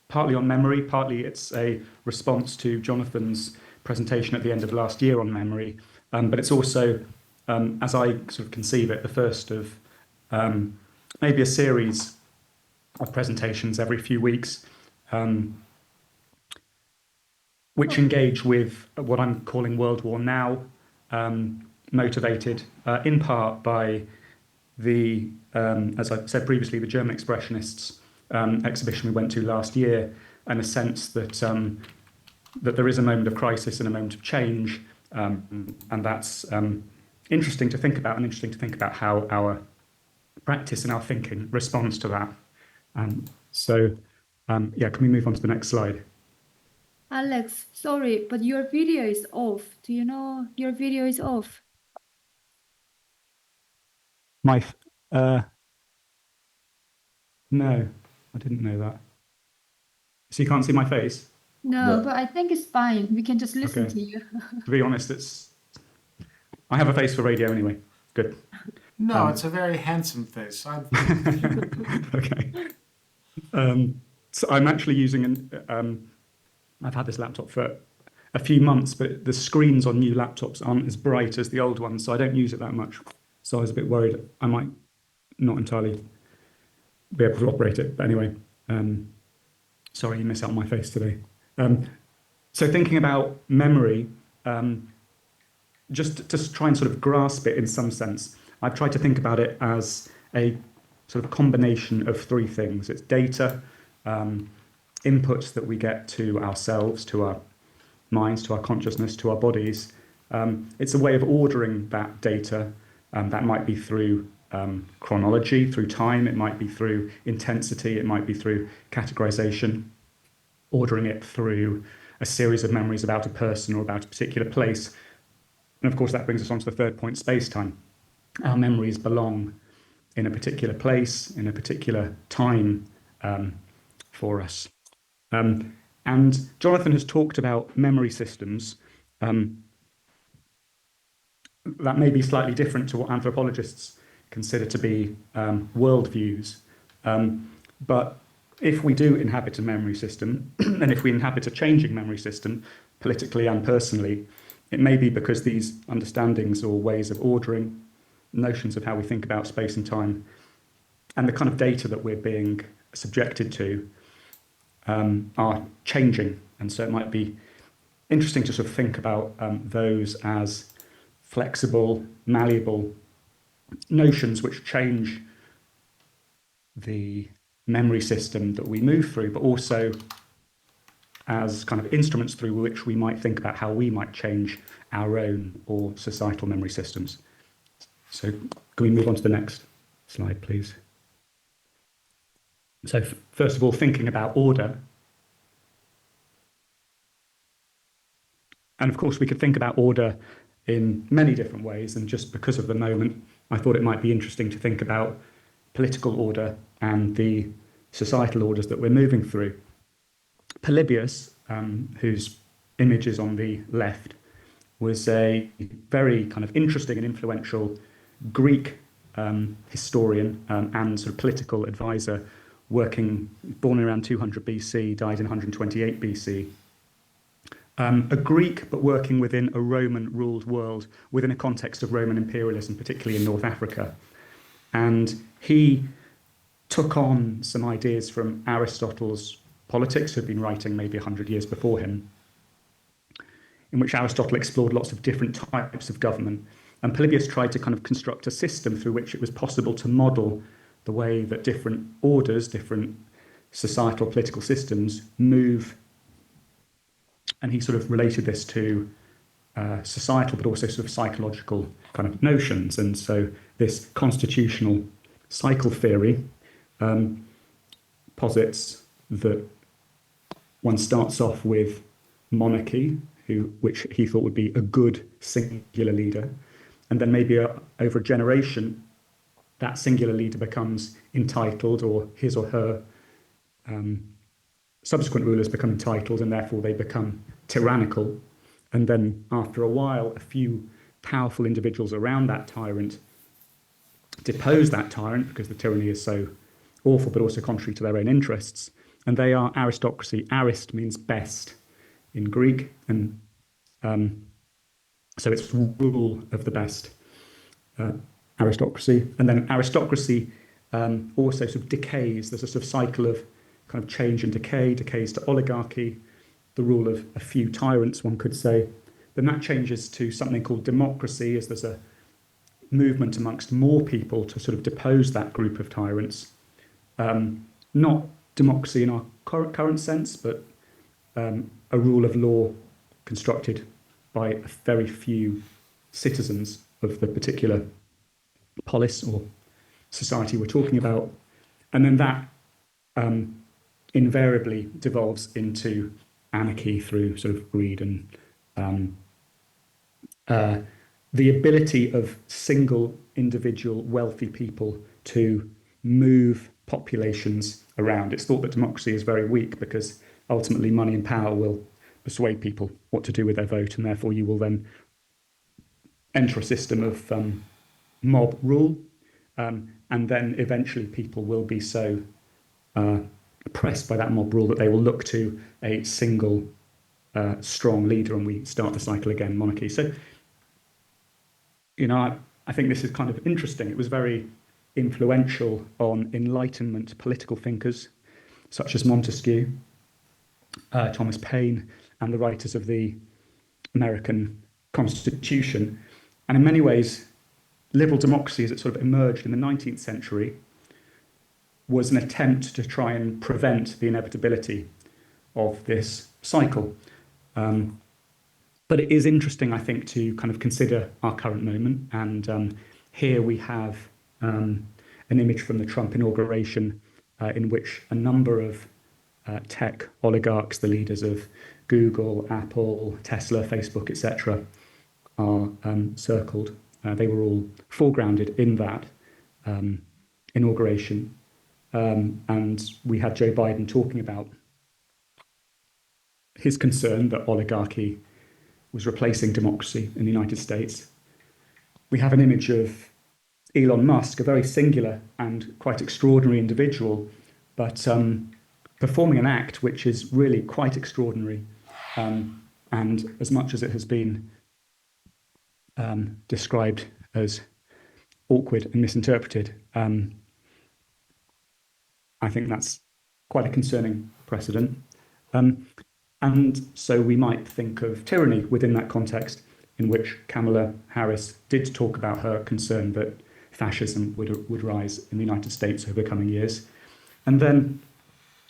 partly on memory, partly it's a response to Jonathan's presentation at the end of last year on memory. But it's also, as I sort of conceive it, the first of maybe a series of presentations every few weeks, which engage with what I'm calling World War Now, motivated in part by the, as I said previously, the German Expressionists exhibition we went to last year, and a sense that that there is a moment of crisis and a moment of change, and that's interesting to think about, and interesting to think about how our practice and our thinking responds to that. Yeah, can we move on to the next slide? Alex, sorry, but your video is off. Do you know your video is off? No, I didn't know that. So you can't see my face? No, but I think it's fine. We can just listen to you. To be honest, I have a face for radio anyway. Good. No, it's a very handsome face. Okay. So I'm actually using I've had this laptop for a few months, but the screens on new laptops aren't as bright as the old ones, so I don't use it that much. So I was a bit worried I might not entirely be able to operate it. But anyway, sorry you miss out on my face today. So thinking about memory, just to try and sort of grasp it in some sense, I've tried to think about it as a sort of combination of three things. It's data, inputs that we get to ourselves, to our minds, to our consciousness, to our bodies. It's a way of ordering that data. That might be through chronology, through time. It might be through intensity. It might be through categorization, ordering it through a series of memories about a person or about a particular place. And of course, that brings us on to the third point, space-time. Our memories belong in a particular place, in a particular time for us. And Jonathan has talked about memory systems that may be slightly different to what anthropologists consider to be worldviews. But if we do inhabit a memory system, and if we inhabit a changing memory system, politically and personally, it may be because these understandings or ways of ordering, notions of how we think about space and time, and the kind of data that we're being subjected to are changing. And so it might be interesting to sort of think about those as flexible, malleable notions which change the memory system that we move through, but also as kind of instruments through which we might think about how we might change our own or societal memory systems. So can we move on to the next slide, please? So first of all, thinking about order. And of course, we could think about order in many different ways. And just because of the moment, I thought it might be interesting to think about political order and the societal orders that we're moving through. Polybius, whose image is on the left, was a very kind of interesting and influential Greek historian and sort of political advisor, born around 200 BC, died in 128 BC. A Greek, but working within a Roman-ruled world, within a context of Roman imperialism, particularly in North Africa. And he took on some ideas from Aristotle's Politics, who had been writing maybe 100 years before him, in which Aristotle explored lots of different types of government. And Polybius tried to kind of construct a system through which it was possible to model the way that different orders, different societal political systems move. And he sort of related this to societal, but also sort of psychological kind of notions. And so this constitutional cycle theory posits that one starts off with monarchy, which he thought would be a good singular leader. And then maybe over a generation, that singular leader becomes entitled, or his or her subsequent rulers become entitled, and therefore they become tyrannical. And then after a while, a few powerful individuals around that tyrant depose that tyrant because the tyranny is so awful, but also contrary to their own interests. and they are aristocracy. Arist means best in Greek, and so it's rule of the best, aristocracy. And then aristocracy also sort of decays. There's a sort of cycle of kind of change and decay, decays to oligarchy, the rule of a few tyrants, one could say. Then that changes to something called democracy, as there's a movement amongst more people to sort of depose that group of tyrants. Not democracy in our current sense, but a rule of law constructed by a very few citizens of the particular polis or society we're talking about. And then that invariably devolves into anarchy through sort of greed and the ability of single individual wealthy people to move populations around. It's thought that democracy is very weak because ultimately money and power will persuade people what to do with their vote, and therefore you will then enter a system of mob rule, and then eventually people will be so oppressed by that mob rule that they will look to a single strong leader, and we start the cycle again, monarchy. So, I think this is kind of interesting. It was very influential on Enlightenment political thinkers such as Montesquieu, Thomas Paine, and the writers of the American Constitution. And in many ways, liberal democracy, as it sort of emerged in the 19th century, was an attempt to try and prevent the inevitability of this cycle. But it is interesting, I think, to kind of consider our current moment. And here we have an image from the Trump inauguration in which a number of tech oligarchs, the leaders of Google, Apple, Tesla, Facebook, etc., are circled. They were all foregrounded in that inauguration. And we had Joe Biden talking about his concern that oligarchy was replacing democracy in the United States. We have an image of Elon Musk, a very singular and quite extraordinary individual, but performing an act which is really quite extraordinary. And as much as it has been described as awkward and misinterpreted, I think that's quite a concerning precedent. And so we might think of tyranny within that context, in which Kamala Harris did talk about her concern that fascism would rise in the United States over the coming years. And then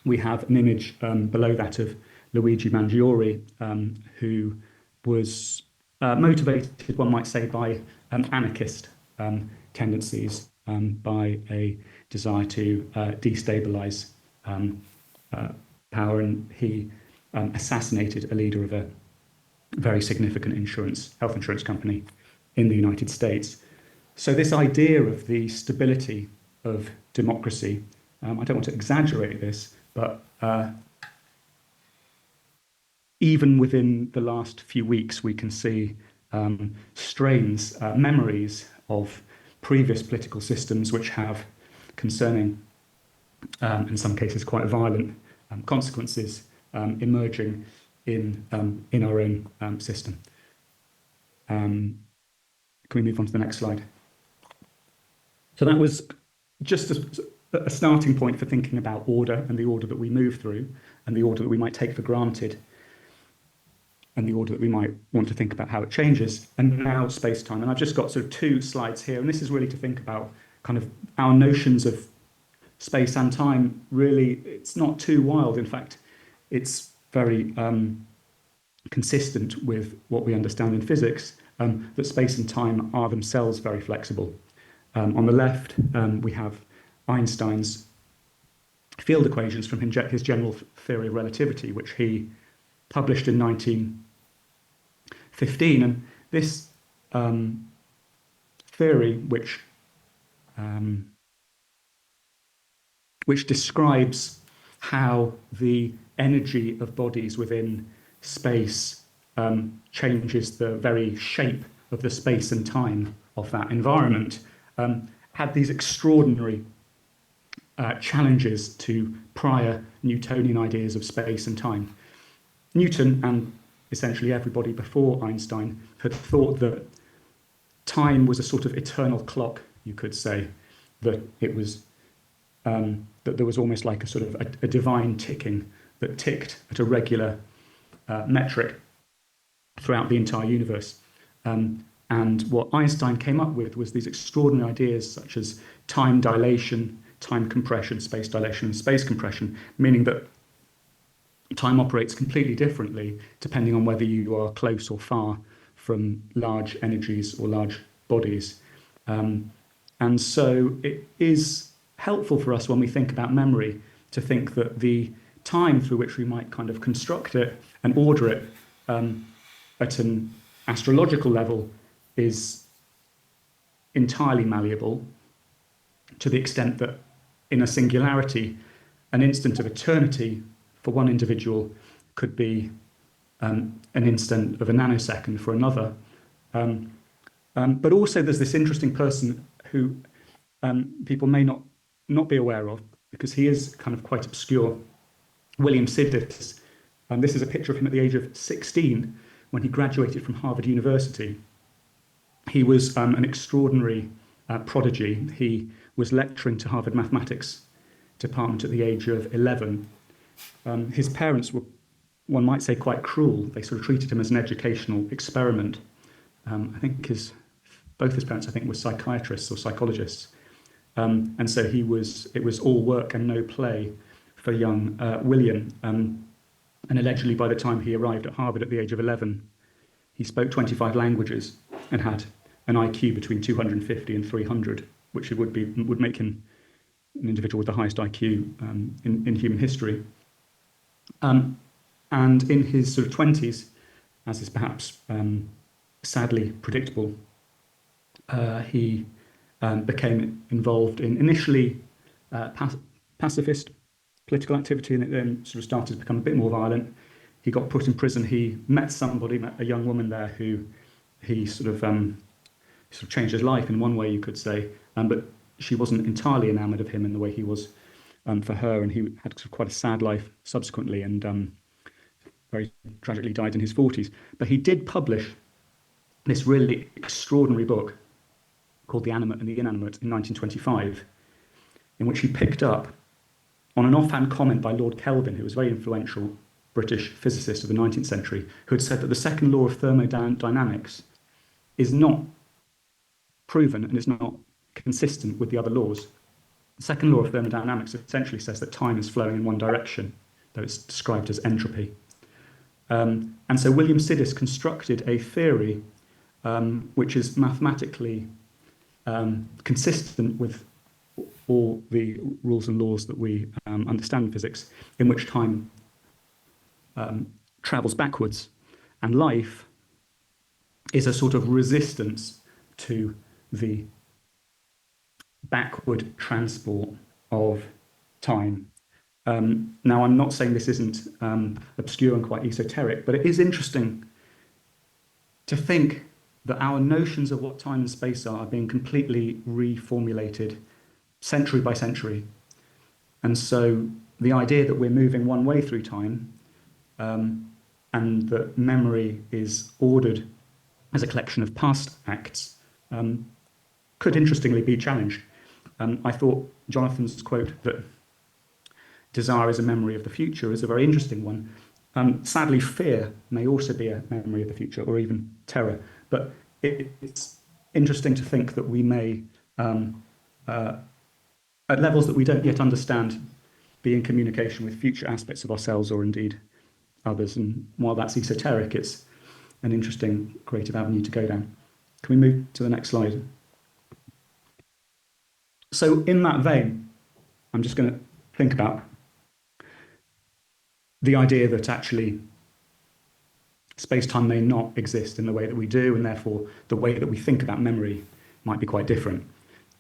we have an image below that of Luigi Mangiore, who was motivated, one might say, by anarchist tendencies, by a desire to destabilize power, and he assassinated a leader of a very significant health insurance company in the United States. So this idea of the stability of democracy, I don't want to exaggerate this, but even within the last few weeks, we can see strains, memories of previous political systems which have concerning, in some cases quite violent, consequences emerging in our own system. Can we move on to the next slide? So that was just a starting point for thinking about order, and the order that we move through, and the order that we might take for granted, and the order that we might want to think about how it changes. And now space-time. And I've just got sort of two slides here, and this is really to think about kind of our notions of space and time. Really, it's not too wild. In fact, it's very consistent with what we understand in physics, that space and time are themselves very flexible. On the left, we have Einstein's field equations from his general theory of relativity, which he published in 1915. And this theory, which describes how the energy of bodies within space changes the very shape of the space and time of that environment, had these extraordinary challenges to prior Newtonian ideas of space and time. Newton and essentially everybody before Einstein had thought that time was a sort of eternal clock, you could say, that it was that there was almost like a sort of a divine ticking that ticked at a regular metric throughout the entire universe. And what Einstein came up with was these extraordinary ideas such as time dilation, time compression, space dilation, and space compression, meaning that time operates completely differently depending on whether you are close or far from large energies or large bodies. And so it is helpful for us when we think about memory to think that the time through which we might kind of construct it and order it at an astrological level is entirely malleable, to the extent that in a singularity, an instant of eternity for one individual could be an instant of a nanosecond for another. But also there's this interesting person who people may not be aware of, because he is kind of quite obscure, William Sidis. This is a picture of him at the age of 16 when he graduated from Harvard University. He was an extraordinary prodigy. He was lecturing to Harvard Mathematics Department at the age of 11. His parents were, one might say, quite cruel. They sort of treated him as an educational experiment. I think both his parents, I think, were psychiatrists or psychologists. And so it was all work and no play for young William. And allegedly by the time he arrived at Harvard at the age of 11, he spoke 25 languages and had an IQ between 250 and 300, which would make him an individual with the highest IQ in human history. And in his sort of 20s, as is perhaps sadly predictable, he became involved in initially pacifist political activity, and it then sort of started to become a bit more violent. He got put in prison. He met a young woman there who he sort of changed his life in one way, you could say, but she wasn't entirely enamored of him in the way he was for her, and he had sort of quite a sad life subsequently, and very tragically died in his 40s. But he did publish this really extraordinary book called The Animate and the Inanimate in 1925, in which he picked up on an offhand comment by Lord Kelvin, who was a very influential British physicist of the 19th century, who had said that the second law of thermodynamics is not proven and is not consistent with the other laws. The second law of thermodynamics essentially says that time is flowing in one direction, though it's described as entropy. And so William Sidis constructed a theory which is mathematically consistent with all the rules and laws that we understand in physics, in which time travels backwards, and life is a sort of resistance to the backward transport of time. Now, I'm not saying this isn't obscure and quite esoteric, but it is interesting to think that our notions of what time and space are being completely reformulated century by century. And so the idea that we're moving one way through time and that memory is ordered as a collection of past acts could interestingly be challenged. I thought Jonathan's quote that desire is a memory of the future is a very interesting one. Sadly, fear may also be a memory of the future, or even terror. But it's interesting to think that we may, at levels that we don't yet understand, be in communication with future aspects of ourselves or indeed others. And while that's esoteric, it's an interesting creative avenue to go down. Can we move to the next slide? So in that vein, I'm just going to think about the idea that actually space-time may not exist in the way that we do, and therefore the way that we think about memory might be quite different.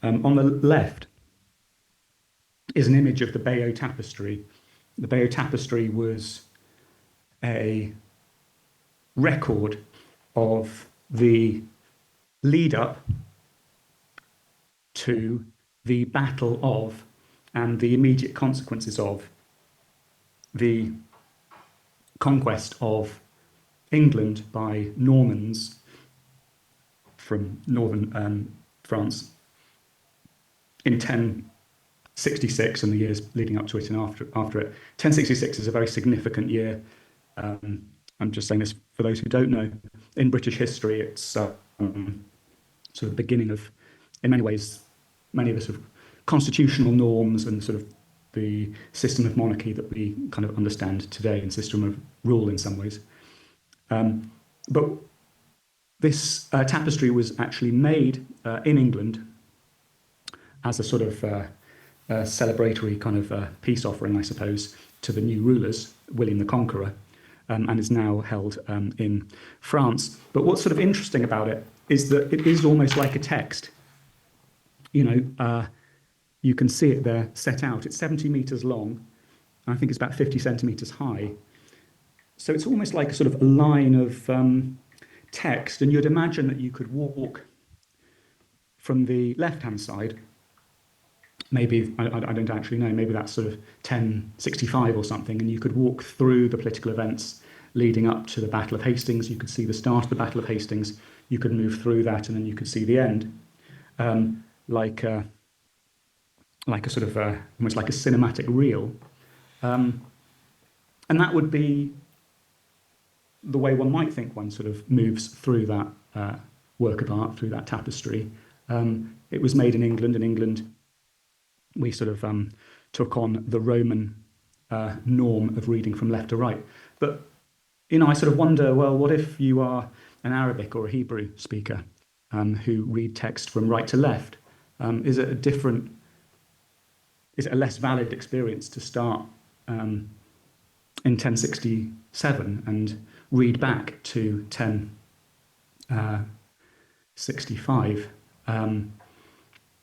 On the left is an image of the Bayeux Tapestry. The Bayeux Tapestry was a record of the lead-up to the Battle of and the immediate consequences of the conquest of England by Normans from northern France in 1066 and the years leading up to it and after it. 1066 is a very significant year. I'm just saying this for those who don't know. In British history, it's sort of the beginning of, in many ways, many of the sort of constitutional norms and sort of the system of monarchy that we kind of understand today, and system of rule in some ways. But this tapestry was actually made in England as a sort of celebratory kind of peace offering, I suppose, to the new rulers, William the Conqueror, and is now held in France. But what's sort of interesting about it is that it is almost like a text. You know, you can see it there set out. It's 70 meters long, and I think it's about 50 centimeters high. So it's almost like a sort of a line of text, and you'd imagine that you could walk from the left-hand side. Maybe, I don't actually know, maybe that's sort of 1065 or something, and you could walk through the political events leading up to the Battle of Hastings. You could see the start of the Battle of Hastings. You could move through that, and then you could see the end, like a sort of almost like a cinematic reel. And that would be the way one might think one sort of moves through that work of art, through that tapestry. It was made in England. In England, we sort of took on the Roman norm of reading from left to right. But, you know, I sort of wonder, well, what if you are an Arabic or a Hebrew speaker who read text from right to left? Is it a less valid experience to start in 1067 and read back to 1065? And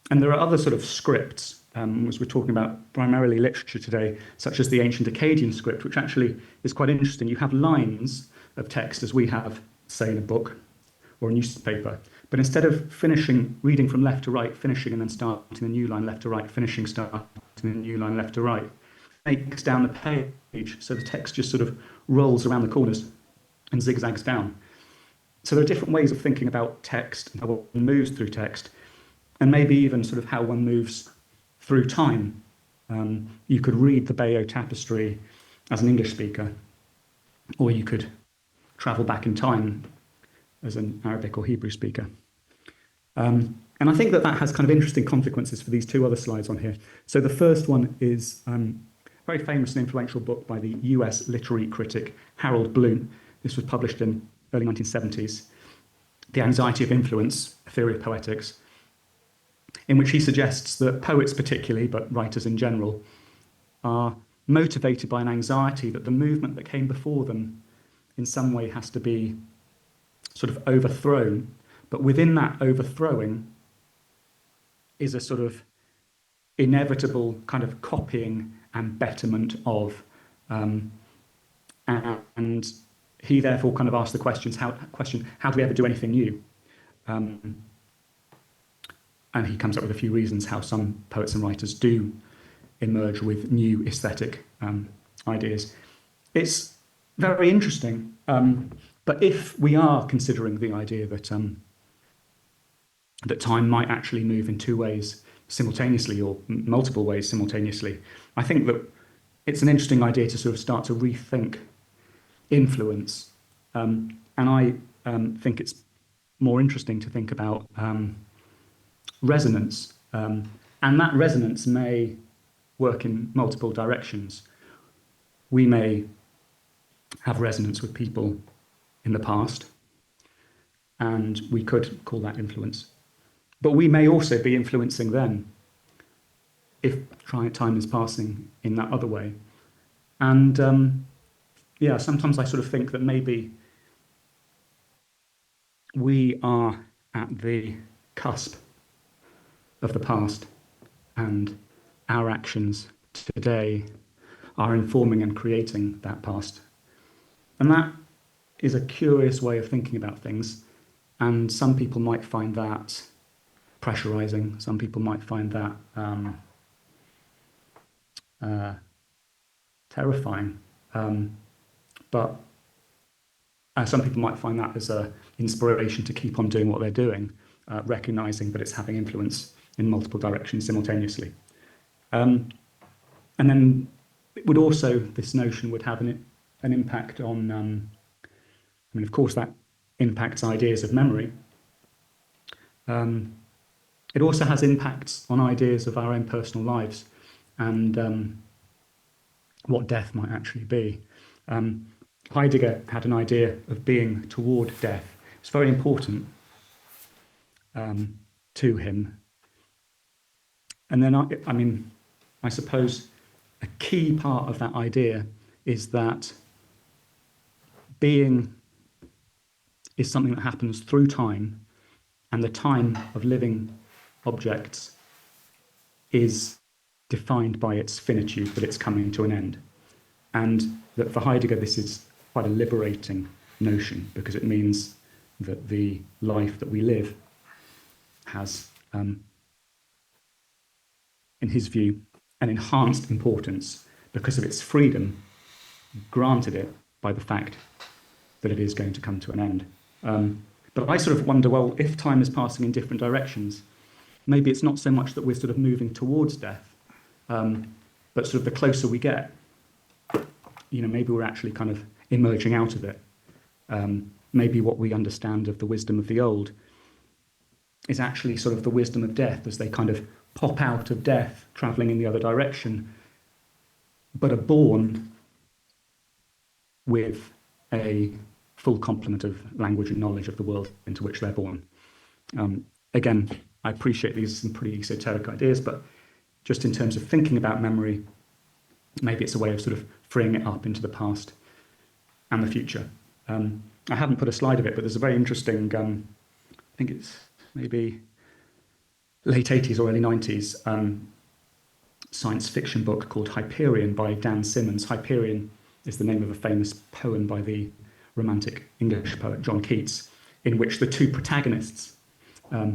there are other sort of scripts, as we're talking about primarily literature today, such as the ancient Akkadian script, which actually is quite interesting. You have lines of text as we have, say, in a book or a newspaper, but instead of reading from left to right, finishing and then starting a new line left to right, finishing, starting a new line left to right, makes down the page, so the text just sort of rolls around the corners and zigzags down. So there are different ways of thinking about text and how one moves through text, and maybe even sort of how one moves through time. You could read the Bayeux Tapestry as an English speaker, or you could travel back in time as an Arabic or Hebrew speaker. And I think that has kind of interesting consequences for these two other slides on here. So the first one is a very famous and influential book by the US literary critic Harold Bloom. This was published in early 1970s, The Anxiety of Influence, A Theory of Poetics, in which he suggests that poets particularly, but writers in general, are motivated by an anxiety that the movement that came before them in some way has to be sort of overthrown. But within that overthrowing is a sort of inevitable kind of copying and betterment of, and he therefore kind of asks the question, how do we ever do anything new? And he comes up with a few reasons how some poets and writers do emerge with new aesthetic ideas. It's very interesting, but if we are considering the idea that that time might actually move in two ways simultaneously or multiple ways simultaneously, I think that it's an interesting idea to sort of start to rethink influence. And I think it's more interesting to think about resonance. And that resonance may work in multiple directions. We may have resonance with people in the past, and we could call that influence. But we may also be influencing them if time is passing in that other way. And yeah, sometimes I sort of think that maybe we are at the cusp of the past, and our actions today are informing and creating that past. And that is a curious way of thinking about things, and some people might find that pressurizing. Some people might find that terrifying. But some people might find that as an inspiration to keep on doing what they're doing, recognizing that it's having influence in multiple directions simultaneously. And then it would also, this notion would have an impact on, I mean, of course, that impacts ideas of memory. It also has impacts on ideas of our own personal lives and what death might actually be. Heidegger had an idea of being toward death. It's very important to him. And then, I suppose a key part of that idea is that being is something that happens through time, and the time of living objects is defined by its finitude, that it's coming to an end. And that for Heidegger, this is quite a liberating notion, because it means that the life that we live has, in his view, an enhanced importance because of its freedom granted it by the fact that it is going to come to an end. But I sort of wonder, well, if time is passing in different directions, maybe it's not so much that we're sort of moving towards death, but sort of the closer we get, maybe we're actually kind of emerging out of it. Maybe what we understand of the wisdom of the old is actually sort of the wisdom of death, as they kind of pop out of death, traveling in the other direction, but are born with a full complement of language and knowledge of the world into which they're born. Again, I appreciate these are some pretty esoteric ideas, but just in terms of thinking about memory, maybe it's a way of sort of freeing it up into the past and the future. I haven't put a slide of it, but there's a very interesting, I think it's maybe late 80s or early 90s, science fiction book called Hyperion by Dan Simmons. Hyperion is the name of a famous poem by the Romantic English poet John Keats, in which the two protagonists, a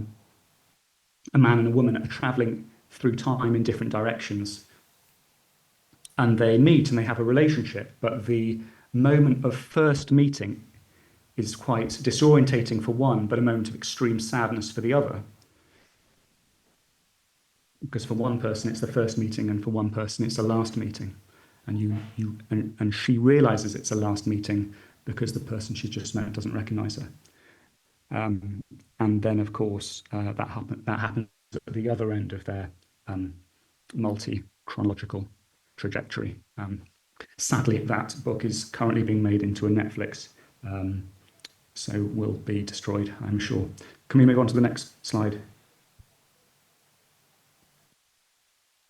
man and a woman, are traveling through time in different directions. And they meet and they have a relationship, but the moment of first meeting is quite disorientating for one, but a moment of extreme sadness for the other. Because for one person it's the first meeting, and for one person it's the last meeting. And she realizes it's a last meeting because the person she's just met doesn't recognize her. And then, of course, that happens at the other end of their multi-chronological trajectory. Sadly, that book is currently being made into a Netflix, so will be destroyed, I'm sure. Can we move on to the next slide?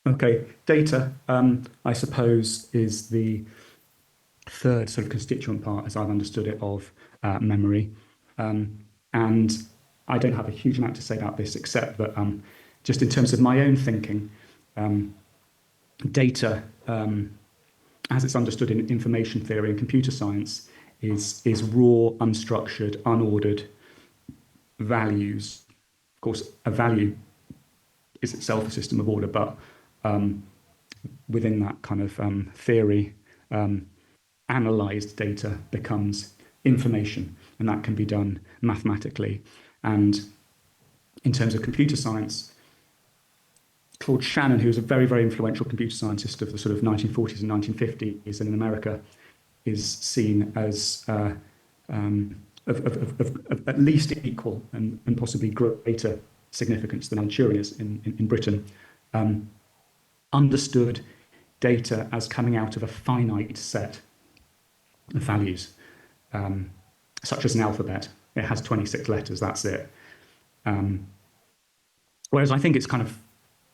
Okay, data, I suppose, is the third sort of constituent part, as I've understood it, of memory. And I don't have a huge amount to say about this, except that just in terms of my own thinking, data, as it's understood in information theory and computer science, is raw, unstructured, unordered values. Of course, a value is itself a system of order, but within that kind of theory, analyzed data becomes information, and that can be done mathematically. And in terms of computer science, Claude Shannon, who was a very, very influential computer scientist of the sort of 1940s and 1950s, and in America, is seen as of at least equal and possibly greater significance than Manchurian is in Britain. Understood data as coming out of a finite set of values, such as an alphabet. It has 26 letters, that's it. Whereas I think it's kind of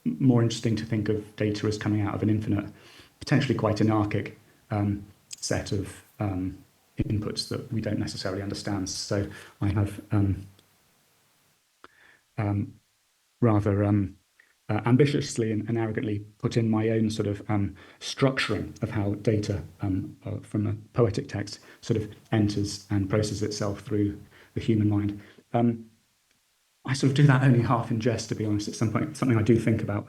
more interesting to think of data as coming out of an infinite, potentially quite anarchic set of inputs that we don't necessarily understand. So I have rather ambitiously and arrogantly put in my own sort of structuring of how data from a poetic text sort of enters and processes itself through the human mind. I sort of do that only half in jest, to be honest. It's something I do think about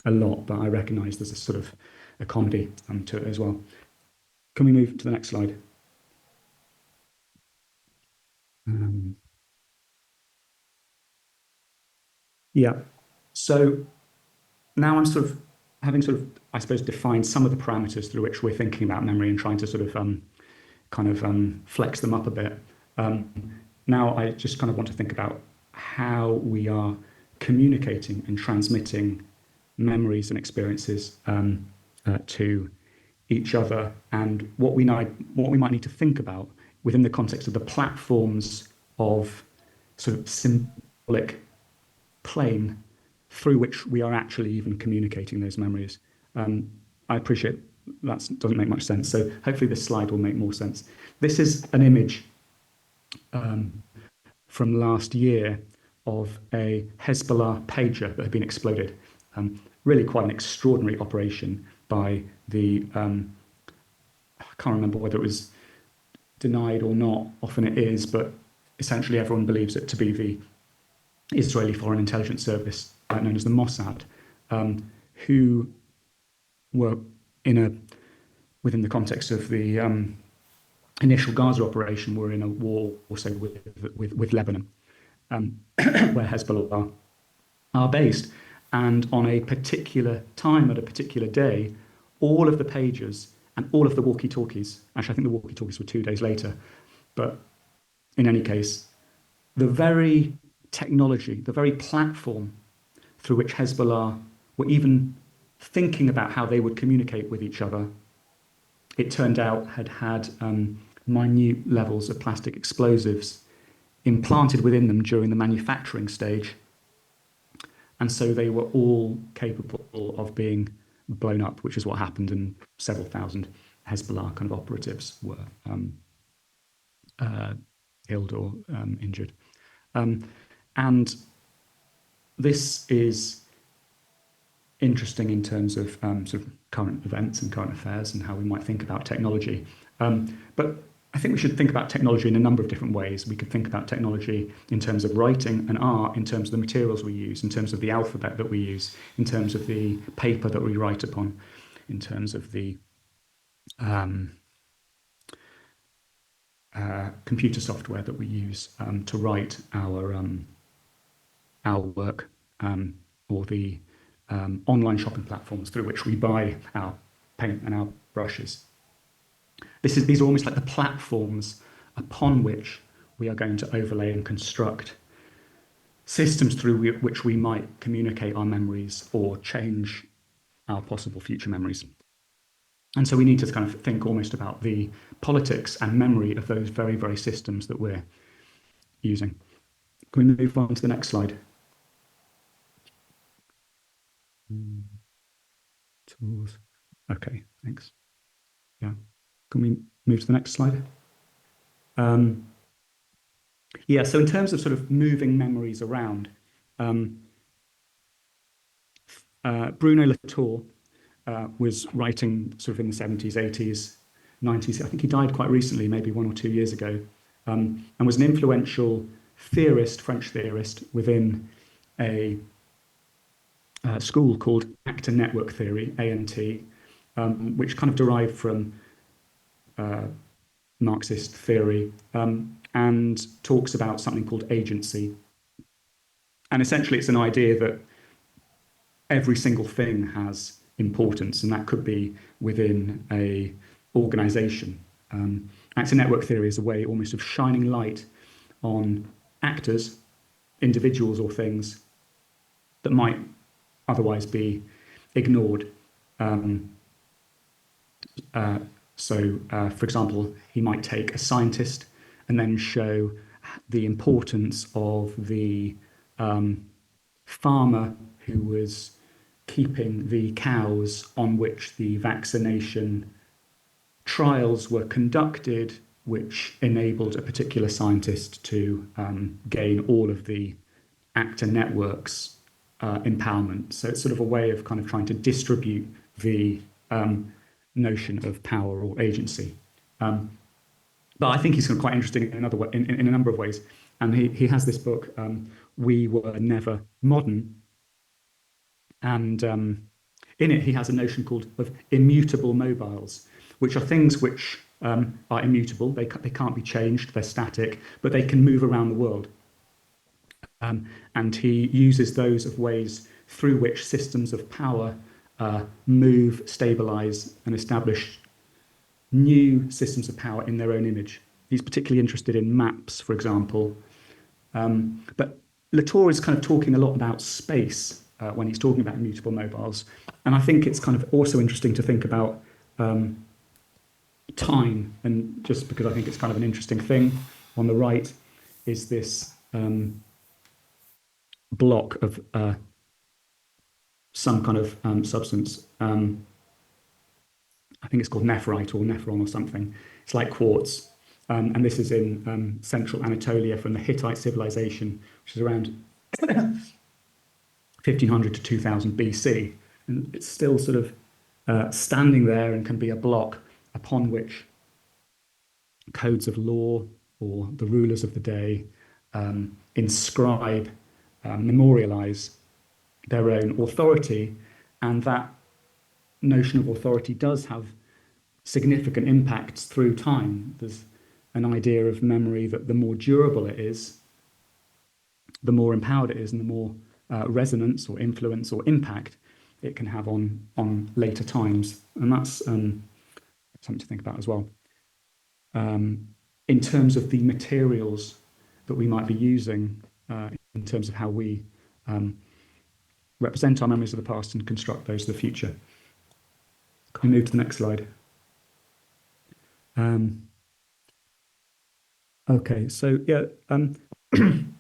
a lot, but I recognise there's a sort of a comedy to it as well. Can we move to the next slide? Yeah. So now I'm sort of having sort of, I suppose, defined some of the parameters through which we're thinking about memory and trying to sort of flex them up a bit. Now I just kind of want to think about how we are communicating and transmitting memories and experiences to each other, and what we might need to think about within the context of the platforms of sort of symbolic plane through which we are actually even communicating those memories. I appreciate that doesn't make much sense, so hopefully this slide will make more sense. This is an image from last year of a Hezbollah pager that had been exploded. Really quite an extraordinary operation by the, I can't remember whether it was denied or not, often it is, but essentially everyone believes it to be the Israeli Foreign Intelligence Service, known as the Mossad, who were within the context of the initial Gaza operation, were in a war also with Lebanon, where Hezbollah are based. And on a particular time, at a particular day, all of the pagers and all of the walkie-talkies, actually I think the walkie-talkies were 2 days later, but in any case, the very technology, the very platform through which Hezbollah were even thinking about how they would communicate with each other, it turned out had minute levels of plastic explosives implanted within them during the manufacturing stage. And so they were all capable of being blown up, which is what happened, and several thousand Hezbollah kind of operatives were killed or injured. And this is interesting in terms of sort of current events and current affairs and how we might think about technology. But I think we should think about technology in a number of different ways. We could think about technology in terms of writing and art, in terms of the materials we use, in terms of the alphabet that we use, in terms of the paper that we write upon, in terms of the computer software that we use to write our work, or the online shopping platforms through which we buy our paint and our brushes. These are almost like the platforms upon which we are going to overlay and construct systems through which we might communicate our memories or change our possible future memories. And so we need to kind of think almost about the politics and memory of those very, very systems that we're using. Can we move on to the next slide? Tools. Okay, thanks. Yeah. Can we move to the next slide? Yeah, so in terms of sort of moving memories around, Bruno Latour was writing sort of in the 70s, 80s, 90s. I think he died quite recently, maybe 1 or 2 years ago, and was an influential theorist, French theorist, within a school called actor network theory, ANT, which kind of derived from Marxist theory, and talks about something called agency. And essentially it's an idea that every single thing has importance, and that could be within a organization. Actor network theory is a way almost of shining light on actors, individuals or things that might otherwise be ignored. So, for example, he might take a scientist and then show the importance of the farmer who was keeping the cows on which the vaccination trials were conducted, which enabled a particular scientist to gain all of the actor network's empowerment. So it's sort of a way of kind of trying to distribute the notion of power or agency. But I think he's quite interesting in another way, in a number of ways. And he has this book, We Were Never Modern. And in it, he has a notion called of immutable mobiles, which are things which are immutable. They can't be changed. They're static, but they can move around the world. And he uses those of ways through which systems of power move, stabilize, and establish new systems of power in their own image. He's particularly interested in maps, for example. But Latour is kind of talking a lot about space when he's talking about immutable mobiles. And I think it's kind of also interesting to think about time. And just because I think it's kind of an interesting thing, on the right is this block of some kind of substance. I think it's called nephrite or nephron or something. It's like quartz. And this is in central Anatolia from the Hittite civilization, which is around 1500 to 2000 BC. And it's still sort of standing there and can be a block upon which codes of law or the rulers of the day inscribe, memorialize their own authority. And that notion of authority does have significant impacts through time. There's an idea of memory that the more durable it is, the more empowered it is, and the more resonance or influence or impact it can have on later times. And that's something to think about as well. In terms of the materials that we might be using, in terms of how we represent our memories of the past and construct those of the future. Can we move to the next slide? Okay, so yeah, can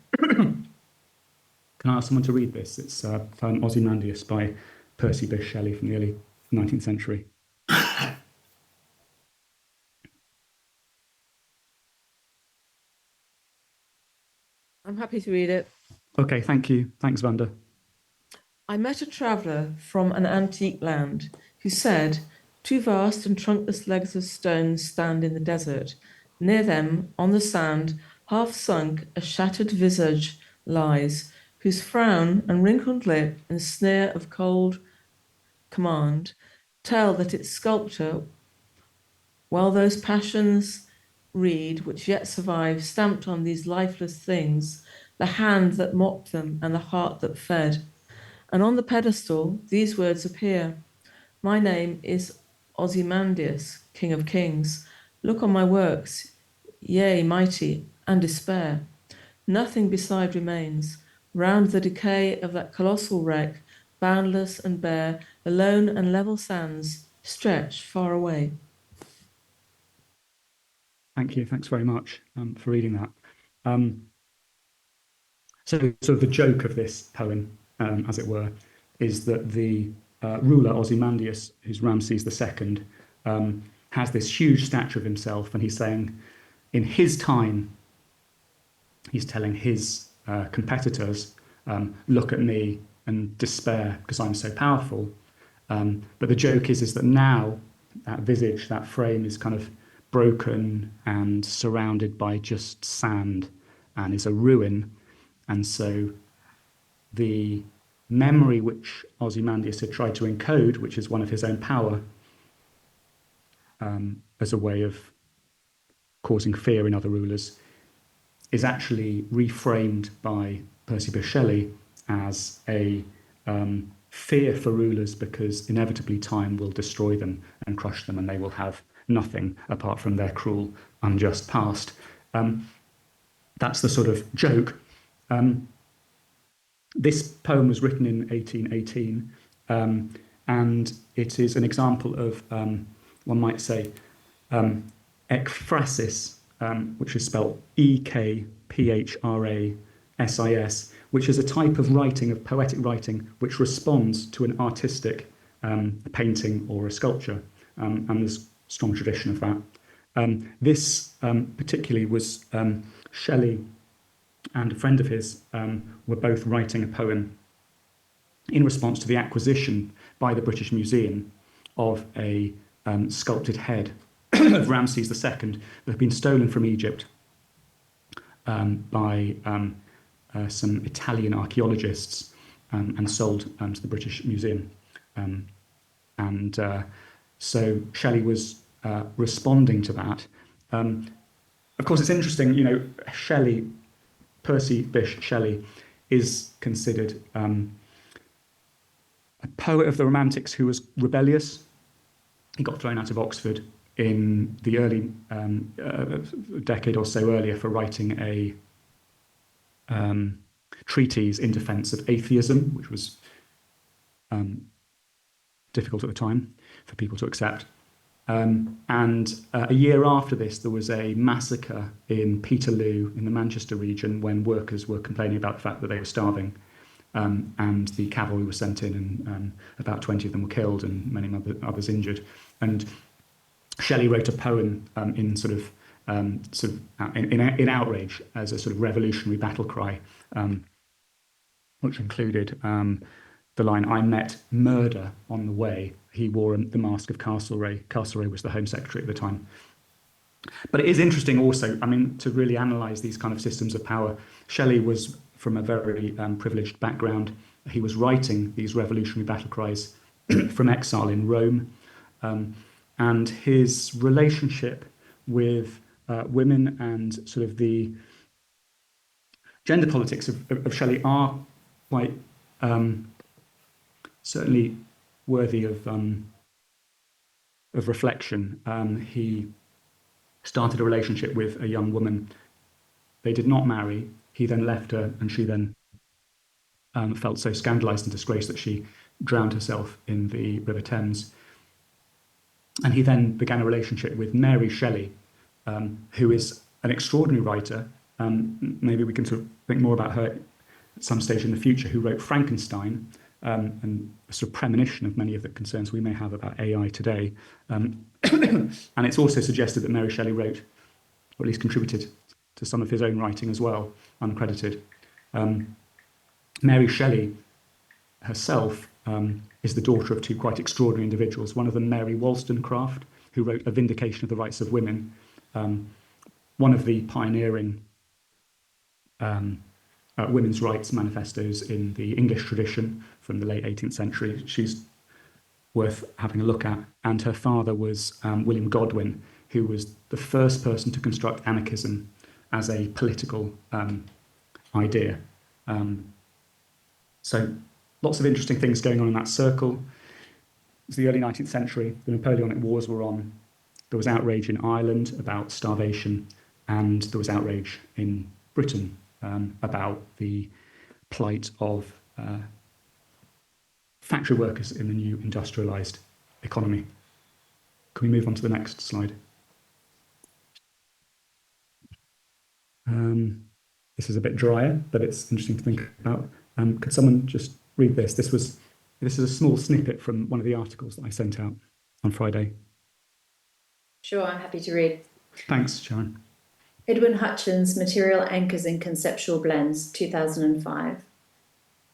I ask someone to read this? It's poem Ozymandias by Percy Bysshe Shelley from the early 19th century. I'm happy to read it. Okay, thank you. Thanks, Vanda. I met a traveller from an antique land who said, 2 vast and trunkless legs of stone stand in the desert. Near them, on the sand, half sunk, a shattered visage lies, whose frown and wrinkled lip and sneer of cold command tell that its sculptor, while those passions read which yet survive, stamped on these lifeless things, the hand that mocked them and the heart that fed. And on the pedestal, these words appear. My name is Ozymandias, King of Kings. Look on my works, yea, mighty, and despair. Nothing beside remains. Round the decay of that colossal wreck, boundless and bare, alone and level sands stretch far away. Thank you. Thanks very much for reading that. So sort of the joke of this poem, as it were, is that the ruler Ozymandias, who's Ramses II, has this huge statue of himself, and he's saying, in his time, he's telling his competitors, look at me and despair because I'm so powerful. But the joke is that now that visage, that frame is kind of broken and surrounded by just sand and is a ruin. And so the memory which Ozymandias had tried to encode, which is one of his own power, as a way of causing fear in other rulers, is actually reframed by Percy Bysshe Shelley as a fear for rulers, because inevitably time will destroy them and crush them, and they will have nothing apart from their cruel, unjust past. That's the sort of joke. This poem was written in 1818, and it is an example of, one might say, ekphrasis, which is spelled Ekphrasis, which is a type of writing, of poetic writing, which responds to an artistic painting or a sculpture, and there's a strong tradition of that. This particularly was Shelley and a friend of his were both writing a poem in response to the acquisition by the British Museum of a sculpted head of Ramses II that had been stolen from Egypt by some Italian archaeologists. and sold to the British Museum. So Shelley was responding to that. Of course, it's interesting, you know, Shelley, Percy Bysshe Shelley, is considered a poet of the Romantics who was rebellious. He got thrown out of Oxford in the early decade or so earlier for writing a treatise in defense of atheism, which was difficult at the time for people to accept. And a year after this, there was a massacre in Peterloo in the Manchester region when workers were complaining about the fact that they were starving. And the cavalry were sent in, and about 20 of them were killed and many others injured. And Shelley wrote a poem in outrage as a sort of revolutionary battle cry, which included the line, "I met murder on the way. He wore the mask of Castlereagh." Castlereagh was the Home Secretary at the time. But it is interesting also, I mean, to really analyse these kind of systems of power. Shelley was from a very privileged background. He was writing these revolutionary battle cries from exile in Rome. And his relationship with women and sort of the gender politics of Shelley are quite certainly worthy of reflection. He started a relationship with a young woman. They did not marry. He then left her, and she then felt so scandalised and disgraced that she drowned herself in the River Thames. And he then began a relationship with Mary Shelley, who is an extraordinary writer. Maybe we can sort of think more about her at some stage in the future, who wrote Frankenstein, and a sort of premonition of many of the concerns we may have about AI today. And it's also suggested that Mary Shelley wrote, or at least contributed to some of his own writing as well, uncredited. Mary Shelley herself is the daughter of two quite extraordinary individuals. One of them, Mary Wollstonecraft, who wrote A Vindication of the Rights of Women, one of the pioneering women's rights manifestos in the English tradition from the late 18th century. She's worth having a look at. And her father was William Godwin, who was the first person to construct anarchism as a political idea. So lots of interesting things going on in that circle. It was the early 19th century. The Napoleonic Wars were on. There was outrage in Ireland about starvation, and there was outrage in Britain about the plight of factory workers in the new industrialised economy. Can we move on to the next slide? This is a bit drier, but it's interesting to think about. Could someone just read this? This is a small snippet from one of the articles that I sent out on Friday. Sure, I'm happy to read. Thanks, Sharon. Edwin Hutchins, Material Anchors in Conceptual Blends, 2005.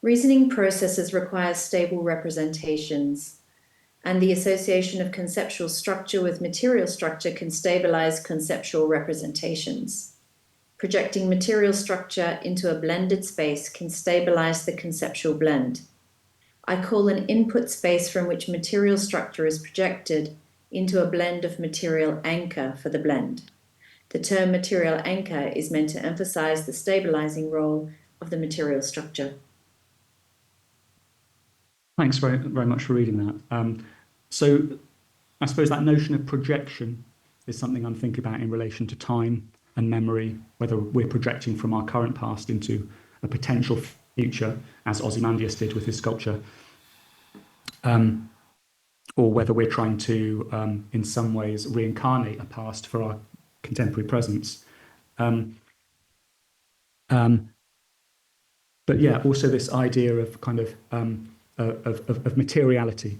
Reasoning processes require stable representations, and the association of conceptual structure with material structure can stabilize conceptual representations. Projecting material structure into a blended space can stabilize the conceptual blend. I call an input space from which material structure is projected into a blend of material anchor for the blend. The term material anchor is meant to emphasize the stabilizing role of the material structure. Thanks very, very much for reading that. So I suppose that notion of projection is something I'm thinking about in relation to time and memory, whether we're projecting from our current past into a potential future, as Ozymandias did with his sculpture, or whether we're trying to, in some ways, reincarnate a past for our contemporary presence. But yeah, also this idea of kind of materiality,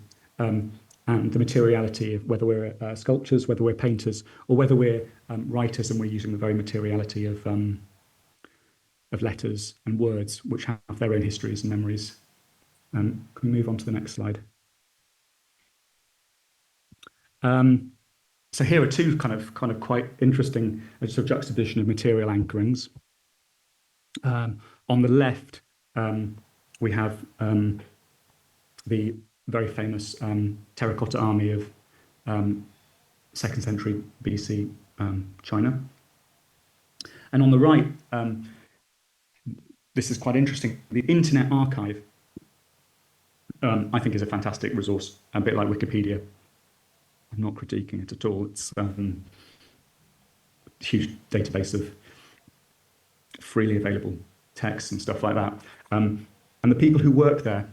and the materiality of whether we're sculptors, whether we're painters, or whether we're writers and we're using the very materiality of letters and words, which have their own histories and memories. Can we move on to the next slide? So here are two kind of quite interesting sort of juxtaposition of material anchorings. On the left, we have the very famous terracotta army of 2nd century BC China. And on the right, this is quite interesting. The Internet Archive, I think, is a fantastic resource, a bit like Wikipedia. I'm not critiquing it at all. It's a huge database of freely available texts and stuff like that. And the people who work there,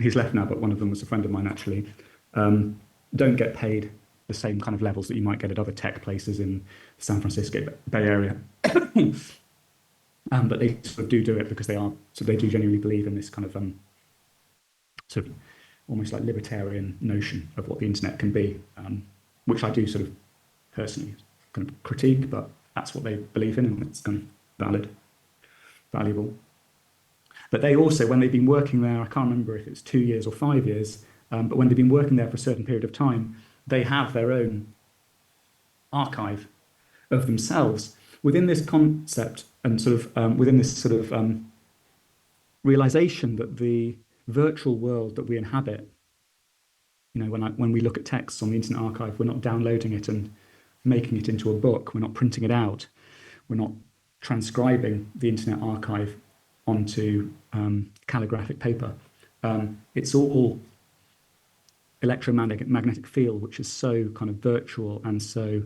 he's left now, but one of them was a friend of mine actually, don't get paid the same kind of levels that you might get at other tech places in the San Francisco Bay Area. But they sort of do it because they do genuinely believe in this kind of sort of almost like libertarian notion of what the internet can be, which I do sort of personally kind of critique, but that's what they believe in, and it's kind of valuable. But they also, when they've been working there, I can't remember if it's 2 years or 5 years, but when they've been working there for a certain period of time, they have their own archive of themselves within this concept and sort of within this sort of realization that the virtual world that we inhabit, you know, when we look at texts on the Internet Archive, we're not downloading it and making it into a book, we're not printing it out, we're not transcribing the Internet Archive onto calligraphic paper. It's all electromagnetic field, which is so kind of virtual and so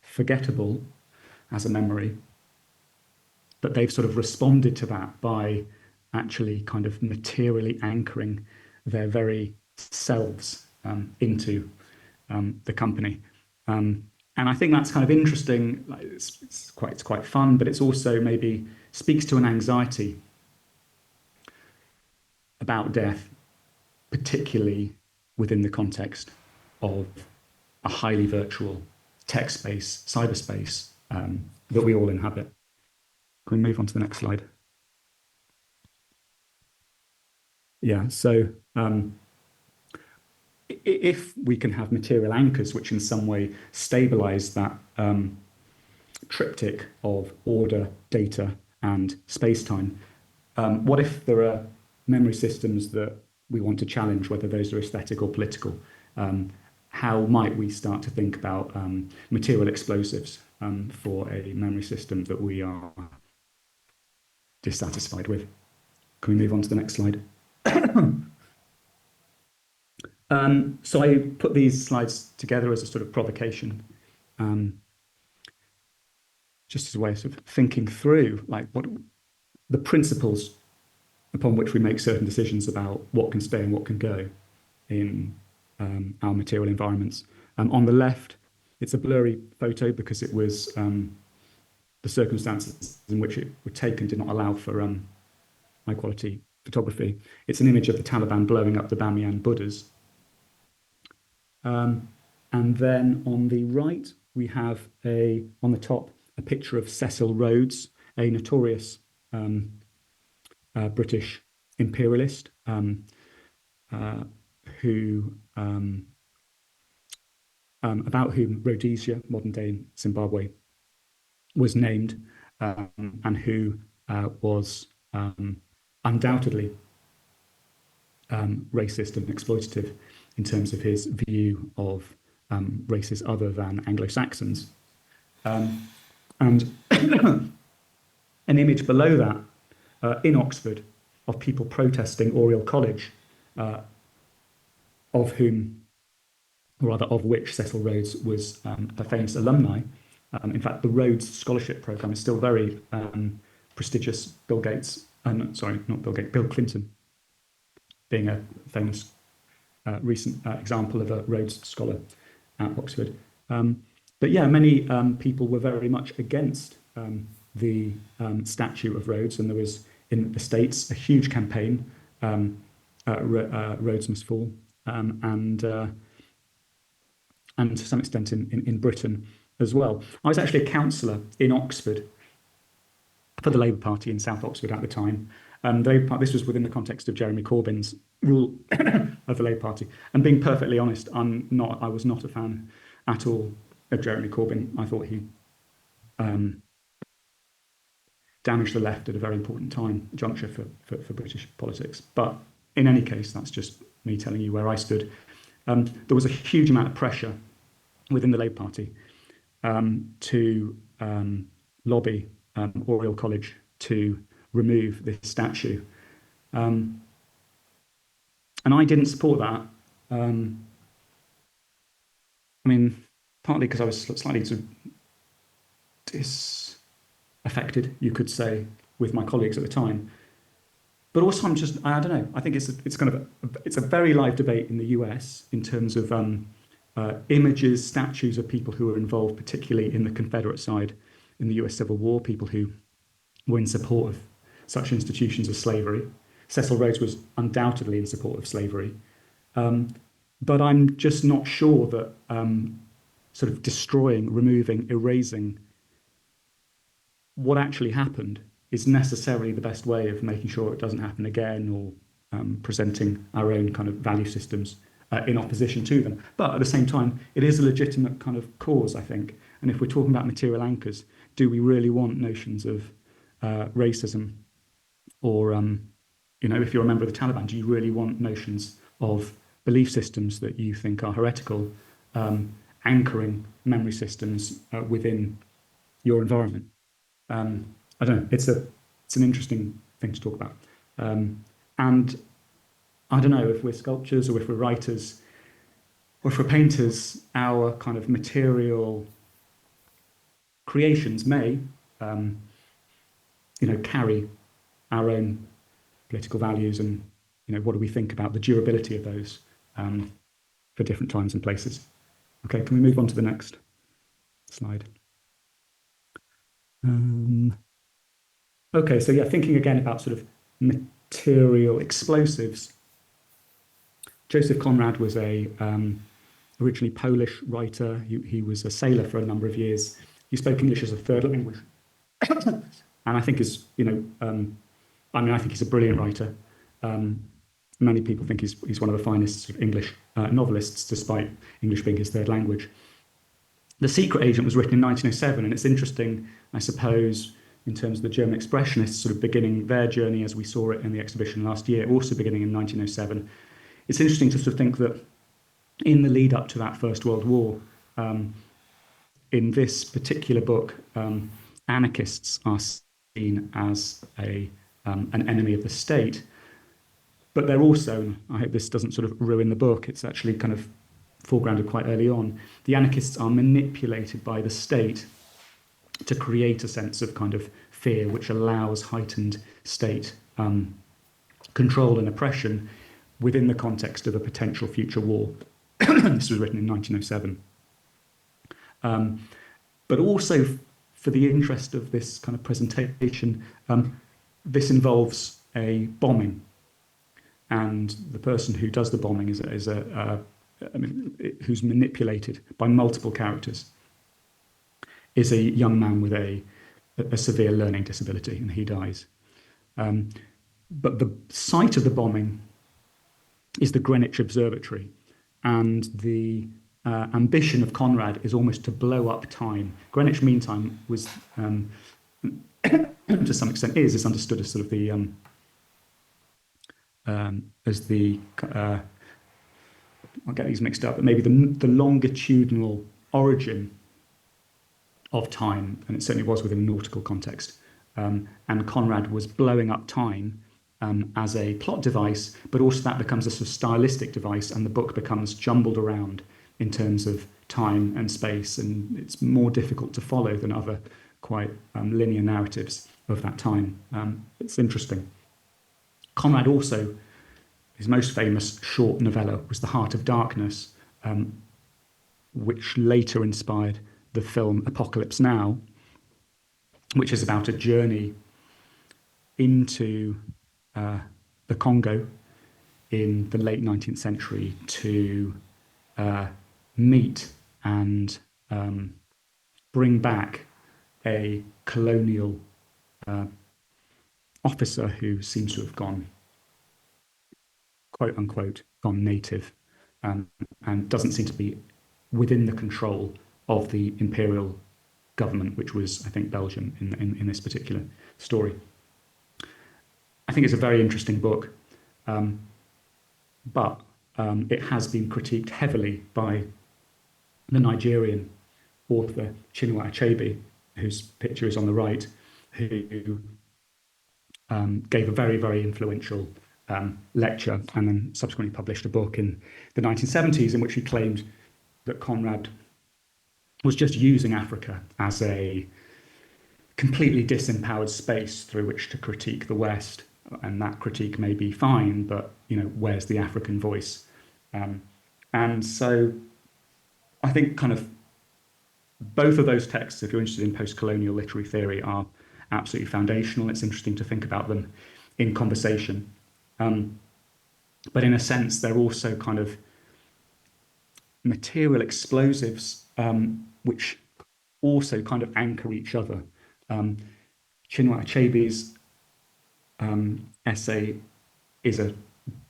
forgettable as a memory, that they've sort of responded to that by actually kind of materially anchoring their very selves into the company. And I think that's kind of interesting. Like it's quite fun, but it's also maybe speaks to an anxiety about death, particularly within the context of a highly virtual tech space, cyberspace that we all inhabit. Can we move on to the next slide? Yeah, so if we can have material anchors which in some way stabilize that triptych of order, data, and space-time, what if there are memory systems that we want to challenge, whether those are aesthetic or political? How might we start to think about material explosives for a memory system that we are dissatisfied with? Can we move on to the next slide? So I put these slides together as a sort of provocation, just as a way of sort of thinking through like what the principles upon which we make certain decisions about what can stay and what can go in our material environments. On the left, it's a blurry photo because it was the circumstances in which it was taken did not allow for high quality photography. It's an image of the Taliban blowing up the Bamiyan Buddhas. And then on the right, we have on the top, a picture of Cecil Rhodes, a notorious British imperialist about whom Rhodesia, modern day Zimbabwe, was named, and who was undoubtedly racist and exploitative in terms of his view of races other than Anglo-Saxons. And an image below that in Oxford of people protesting Oriel College, of which Cecil Rhodes was a famous alumni. In fact, the Rhodes Scholarship Programme is still very prestigious. Bill Clinton being a famous recent example of a Rhodes Scholar at Oxford. But yeah, many people were very much against the statue of Rhodes, and there was in the States a huge campaign, Rhodes Must Fall, and to some extent in Britain as well. I was actually a councillor in Oxford for the Labour Party in South Oxford at the time. This was within the context of Jeremy Corbyn's rule of the Labour Party. And being perfectly honest, I was not a fan at all of Jeremy Corbyn. I thought he damaged the left at a very important juncture for British politics. But in any case, that's just me telling you where I stood. There was a huge amount of pressure within the Labour Party to lobby Oriel College to remove this statue. And I didn't support that. I mean, partly because I was slightly sort of disaffected, you could say, with my colleagues at the time. But also, I don't know. I think it's kind of it's a very live debate in the US in terms of images, statues of people who were involved, particularly in the Confederate side in the US Civil War, people who were in support of such institutions as slavery. Cecil Rhodes was undoubtedly in support of slavery. But I'm just not sure that sort of destroying, removing, erasing what actually happened is necessarily the best way of making sure it doesn't happen again, or presenting our own kind of value systems in opposition to them. But at the same time, it is a legitimate kind of cause, I think. And if we're talking about material anchors, do we really want notions of racism? Or, if you're a member of the Taliban, do you really want notions of belief systems that you think are heretical, anchoring memory systems within your environment? I don't know. It's an interesting thing to talk about. And I don't know if we're sculptors or if we're writers or if we're painters, our kind of material creations may, carry our own political values, and what do we think about the durability of those for different times and places. Okay, can we move on to the next slide? Okay, so thinking again about sort of material explosives. Joseph Conrad was a originally Polish writer. He was a sailor for a number of years. He spoke English as a third language, and I think I think he's a brilliant writer. Many people think he's one of the finest sort of English novelists, despite English being his third language. The Secret Agent was written in 1907, and it's interesting, I suppose, in terms of the German expressionists sort of beginning their journey as we saw it in the exhibition last year, also beginning in 1907. It's interesting to sort of think that in the lead up to that First World War, in this particular book, anarchists are seen as an enemy of the state, but they're also, I hope this doesn't sort of ruin the book, it's actually kind of foregrounded quite early on, the anarchists are manipulated by the state to create a sense of kind of fear which allows heightened state control and oppression within the context of a potential future war. This was written in 1907. But also, for the interest of this kind of presentation, this involves a bombing. And the person who does the bombing who's manipulated by multiple characters, is a young man with a severe learning disability, and he dies. But the site of the bombing is the Greenwich Observatory, and the ambition of Conrad is almost to blow up time. Greenwich Mean Time was, to some extent, is understood as sort of the I'll get these mixed up, but maybe the longitudinal origin of time, and it certainly was within a nautical context. And Conrad was blowing up time as a plot device, but also that becomes a sort of stylistic device, and the book becomes jumbled around in terms of time and space, and it's more difficult to follow than other quite linear narratives of that time. It's interesting. Conrad also, his most famous short novella was The Heart of Darkness, which later inspired the film Apocalypse Now, which is about a journey into the Congo in the late 19th century to meet and bring back a colonial officer who seems to have gone, quote unquote, gone native, and doesn't seem to be within the control of the imperial government, which was, I think, Belgium in this particular story. I think it's a very interesting book, but it has been critiqued heavily by the Nigerian author Chinua Achebe, whose picture is on the right, who gave a very, very influential lecture and then subsequently published a book in the 1970s in which he claimed that Conrad was just using Africa as a completely disempowered space through which to critique the West. And that critique may be fine, but where's the African voice? And so I think kind of both of those texts, if you're interested in post-colonial literary theory, are absolutely foundational. It's interesting to think about them in conversation. But in a sense, they're also kind of material explosives, which also kind of anchor each other. Chinua Achebe's essay is a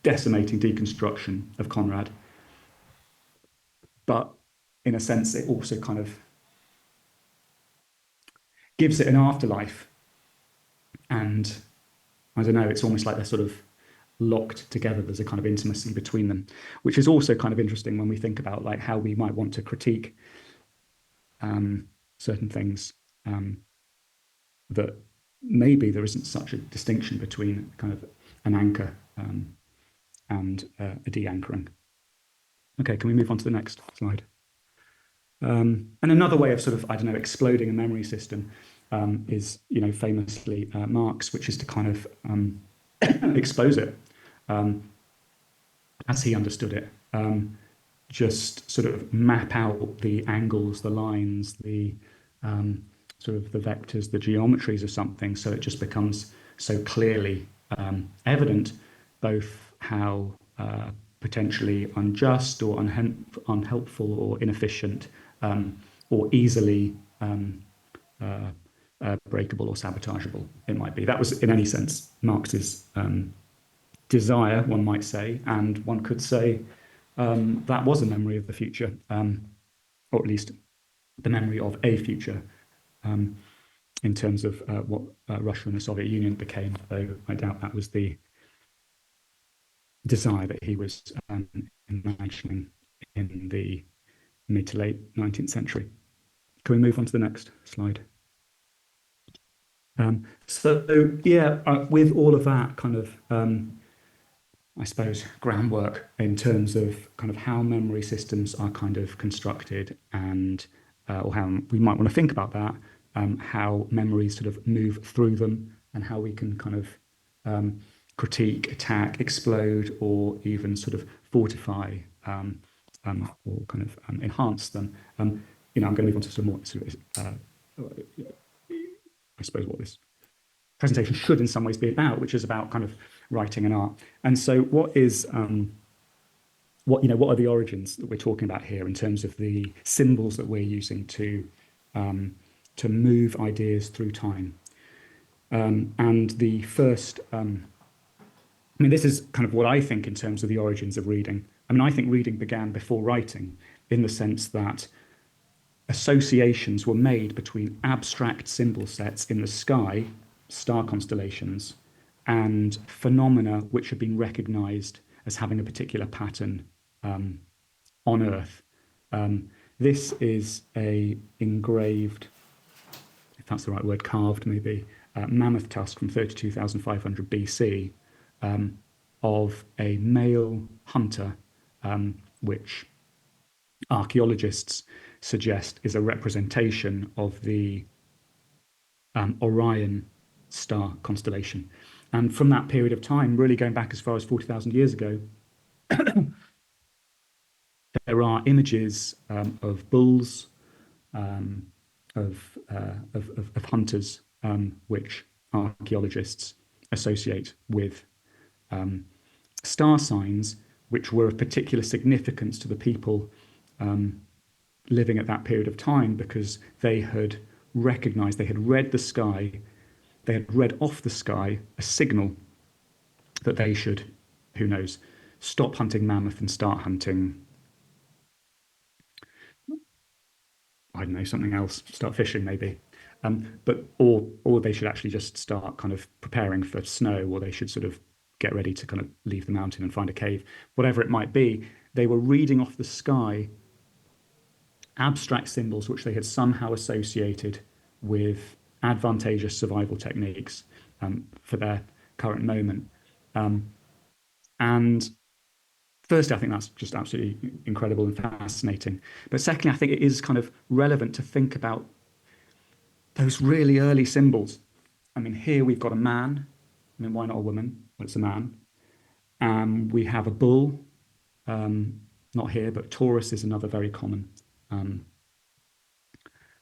decimating deconstruction of Conrad, but in a sense, it also kind of gives it an afterlife. And I don't know, it's almost like they're sort of locked together. There's a kind of intimacy between them, which is also kind of interesting when we think about like how we might want to critique certain things, that maybe there isn't such a distinction between kind of an anchor and a de-anchoring. Okay, can we move on to the next slide? And another way of sort of, I don't know, exploding a memory system is, famously Marx, which is to kind of expose it as he understood it. Just sort of map out the angles, the lines, the sort of the vectors, the geometries of something, so it just becomes so clearly evident both how potentially unjust or unhelpful or inefficient or easily breakable or sabotageable it might be. That was, in any sense, Marx's desire, one might say, and one could say that was a memory of the future, or at least the memory of a future, in terms of what Russia and the Soviet Union became, though I doubt that was the desire that he was imagining in the mid to late 19th century. Can we move on to the next slide? With all of that kind of, I suppose, groundwork in terms of kind of how memory systems are kind of constructed and, or how we might want to think about that, how memories sort of move through them and how we can kind of critique, attack, explode, or even sort of fortify or kind of enhance them. I'm going to move on to some more, I suppose, what this presentation should in some ways be about, which is about kind of writing and art. And so what is, what are the origins that we're talking about here in terms of the symbols that we're using to move ideas through time? And the first, this is kind of what I think in terms of the origins of reading. I think reading began before writing, in the sense that associations were made between abstract symbol sets in the sky, star constellations, and phenomena which have been recognized as having a particular pattern on Earth. This is a engraved, if that's the right word, carved maybe, mammoth tusk from 32,500 BC of a male hunter, which archaeologists suggest is a representation of the Orion star constellation. And from that period of time, really going back as far as 40,000 years ago, there are images of bulls, of hunters, which archaeologists associate with star signs, which were of particular significance to the people living at that period of time, because they had recognized, they had read the sky, they had read off the sky a signal that they should, who knows, stop hunting mammoth and start hunting, I I don't know, something else, start fishing maybe. But or they should actually just start kind of preparing for snow, or they should sort of get ready to kind of leave the mountain and find a cave, whatever it might be. They were reading off the sky abstract symbols which they had somehow associated with advantageous survival techniques for their current moment. And firstly, I think that's just absolutely incredible and fascinating. But secondly, I think it is kind of relevant to think about those really early symbols. I mean, here we've got a man. I mean, why not a woman? Well, it's a man. We have a bull. Not here, but Taurus is another very common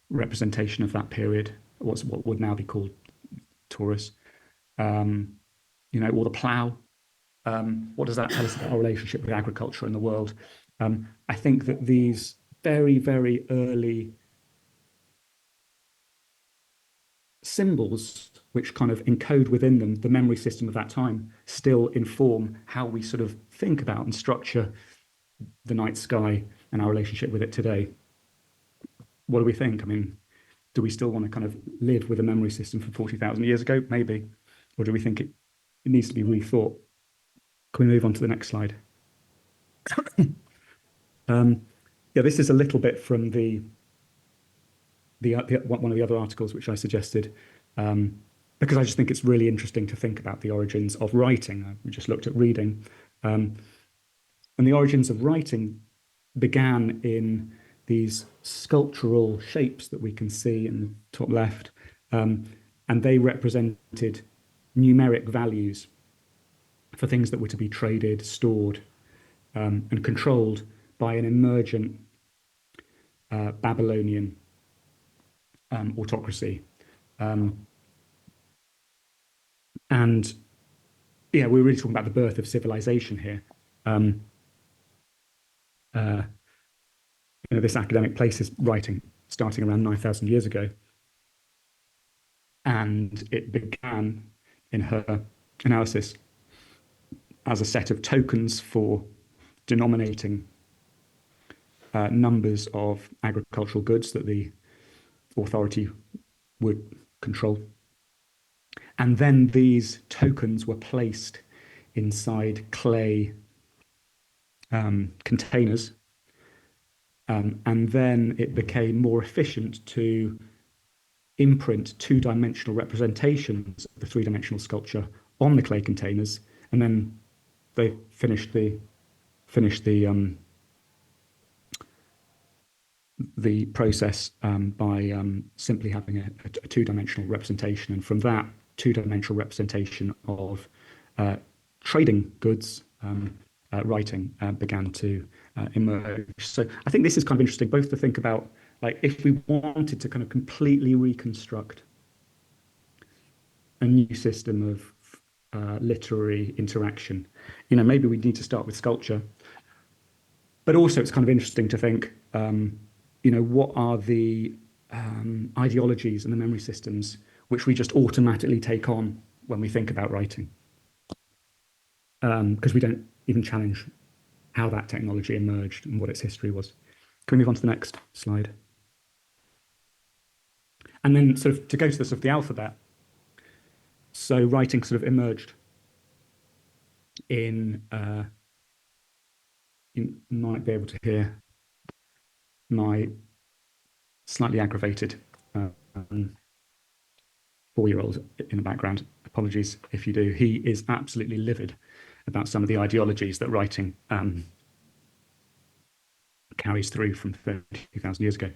representation of that period. What would now be called Taurus. Or the plough. What does that tell us about our relationship with agriculture in the world? I think that these very, very early symbols, which kind of encode within them the memory system of that time, still inform how we sort of think about and structure the night sky and our relationship with it today. What do we think? I mean, do we still want to kind of live with a memory system from 40,000 years ago? Maybe. Or do we think it needs to be rethought? Can we move on to the next slide? Yeah, this is a little bit from the one of the other articles which I suggested, because I just think it's really interesting to think about the origins of writing. We just looked at reading, and the origins of writing began in these sculptural shapes that we can see in the top left, and they represented numeric values for things that were to be traded, stored, and controlled by an emergent Babylonian autocracy. And yeah, we're really talking about the birth of civilization here. This academic place is writing starting around 9,000 years ago. And it began in her analysis as a set of tokens for denominating numbers of agricultural goods that the authority would control. And then these tokens were placed inside clay containers. And then it became more efficient to imprint two-dimensional representations of the three-dimensional sculpture on the clay containers. And then they finished the process by simply having a two-dimensional representation. And from that two-dimensional representation of trading goods, writing began to emerge. So I think this is kind of interesting, both to think about, like, if we wanted to kind of completely reconstruct a new system of literary interaction, maybe we need to start with sculpture. But also it's kind of interesting to think, what are the ideologies and the memory systems which we just automatically take on when we think about writing? Because we don't even challenge how that technology emerged and what its history was. Can we move on to the next slide? And then sort of to go to the sort of the alphabet. So writing sort of emerged in, you might be able to hear my slightly aggravated 4-year-old in the background. Apologies if you do. He is absolutely livid about some of the ideologies that writing carries through from 30,000 years ago.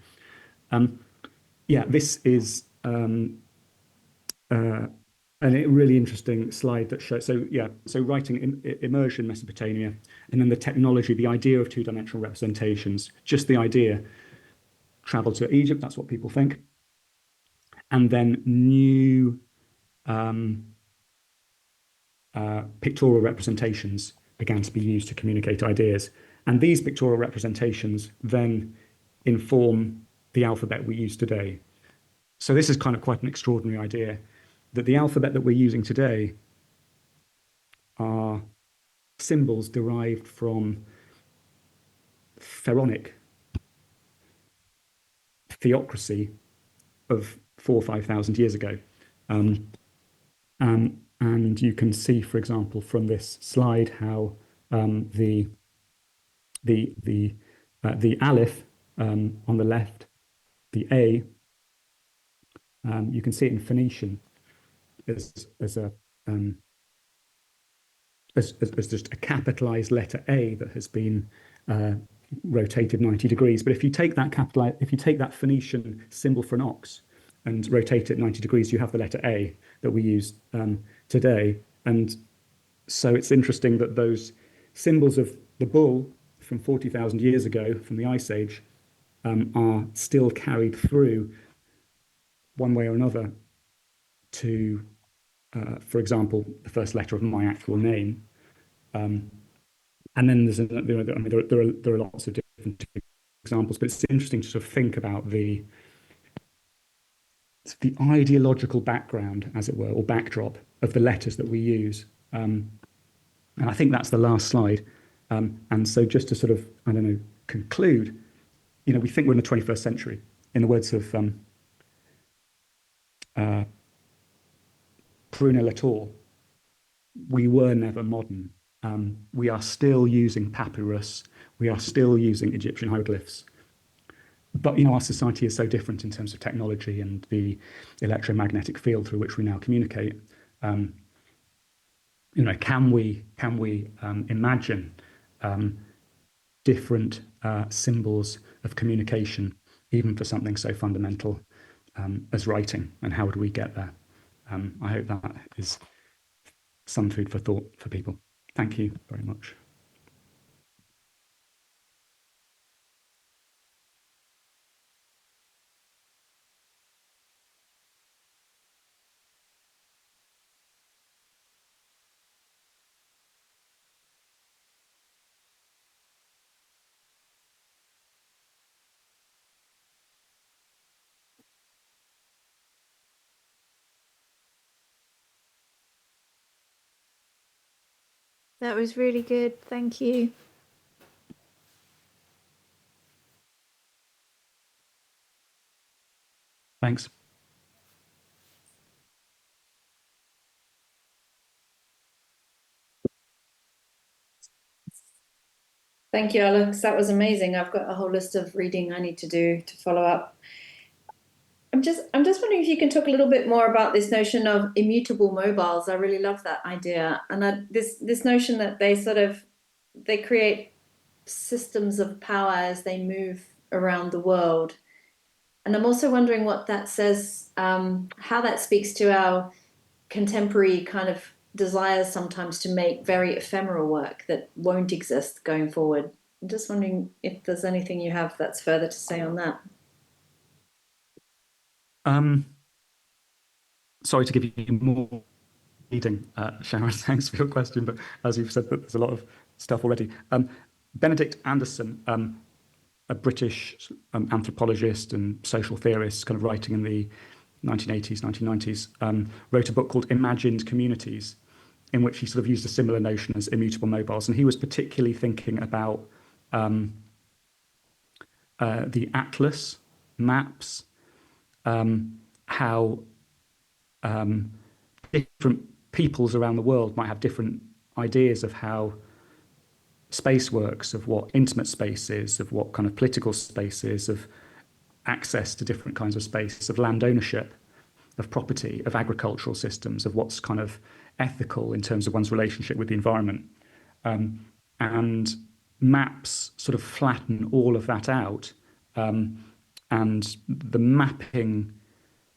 Yeah, this is a really interesting slide that shows, so writing emerged in Mesopotamia, and then the technology, the idea of two-dimensional representations, just the idea, traveled to Egypt, that's what people think. And then new pictorial representations began to be used to communicate ideas. And these pictorial representations then inform the alphabet we use today. So this is kind of quite an extraordinary idea, that the alphabet that we're using today are symbols derived from pharaonic theocracy of 4,000 or 5,000 years ago. And you can see, for example, from this slide how the aleph on the left, the A, you can see it in Phoenician as just a capitalized letter A that has been rotated 90 degrees. But if you take that Phoenician symbol for an ox and rotate it 90 degrees, you have the letter A that we use today. And so it's interesting that those symbols of the bull from 40,000 years ago, from the Ice Age, are still carried through one way or another to, for example, the first letter of my actual name. And then there are lots of different examples, but it's interesting to sort of think about the ideological background, as it were, or backdrop of the letters that we use. And I think that's the last slide. And so just to sort of, conclude, we think we're in the 21st century. In the words of Bruno Latour, we were never modern. We are still using papyrus. We are still using Egyptian hieroglyphs. But, our society is so different in terms of technology and the electromagnetic field through which we now communicate. Can we imagine different symbols of communication, even for something so fundamental as writing? And how would we get there? I hope that is some food for thought for people. Thank you very much. That was really good. Thank you. Thanks. Thank you, Alex. That was amazing. I've got a whole list of reading I need to do to follow up. I'm just wondering if you can talk a little bit more about this notion of immutable mobiles. I really love that idea, and this notion that they create systems of power as they move around the world. And I'm also wondering what that says, how that speaks to our contemporary kind of desires sometimes to make very ephemeral work that won't exist going forward. I'm just wondering if there's anything you have that's further to say on that. Sorry to give you more reading, Sharon. Thanks for your question, but as you've said, there's a lot of stuff already. Benedict Anderson, a British anthropologist and social theorist, kind of writing in the 1980s, 1990s, wrote a book called Imagined Communities, in which he sort of used a similar notion as immutable mobiles. And he was particularly thinking about the atlas, maps, how different peoples around the world might have different ideas of how space works, of what intimate space is, of what kind of political space is, of access to different kinds of space, of land ownership, of property, of agricultural systems, of what's kind of ethical in terms of one's relationship with the environment. And maps sort of flatten all of that out. And the mapping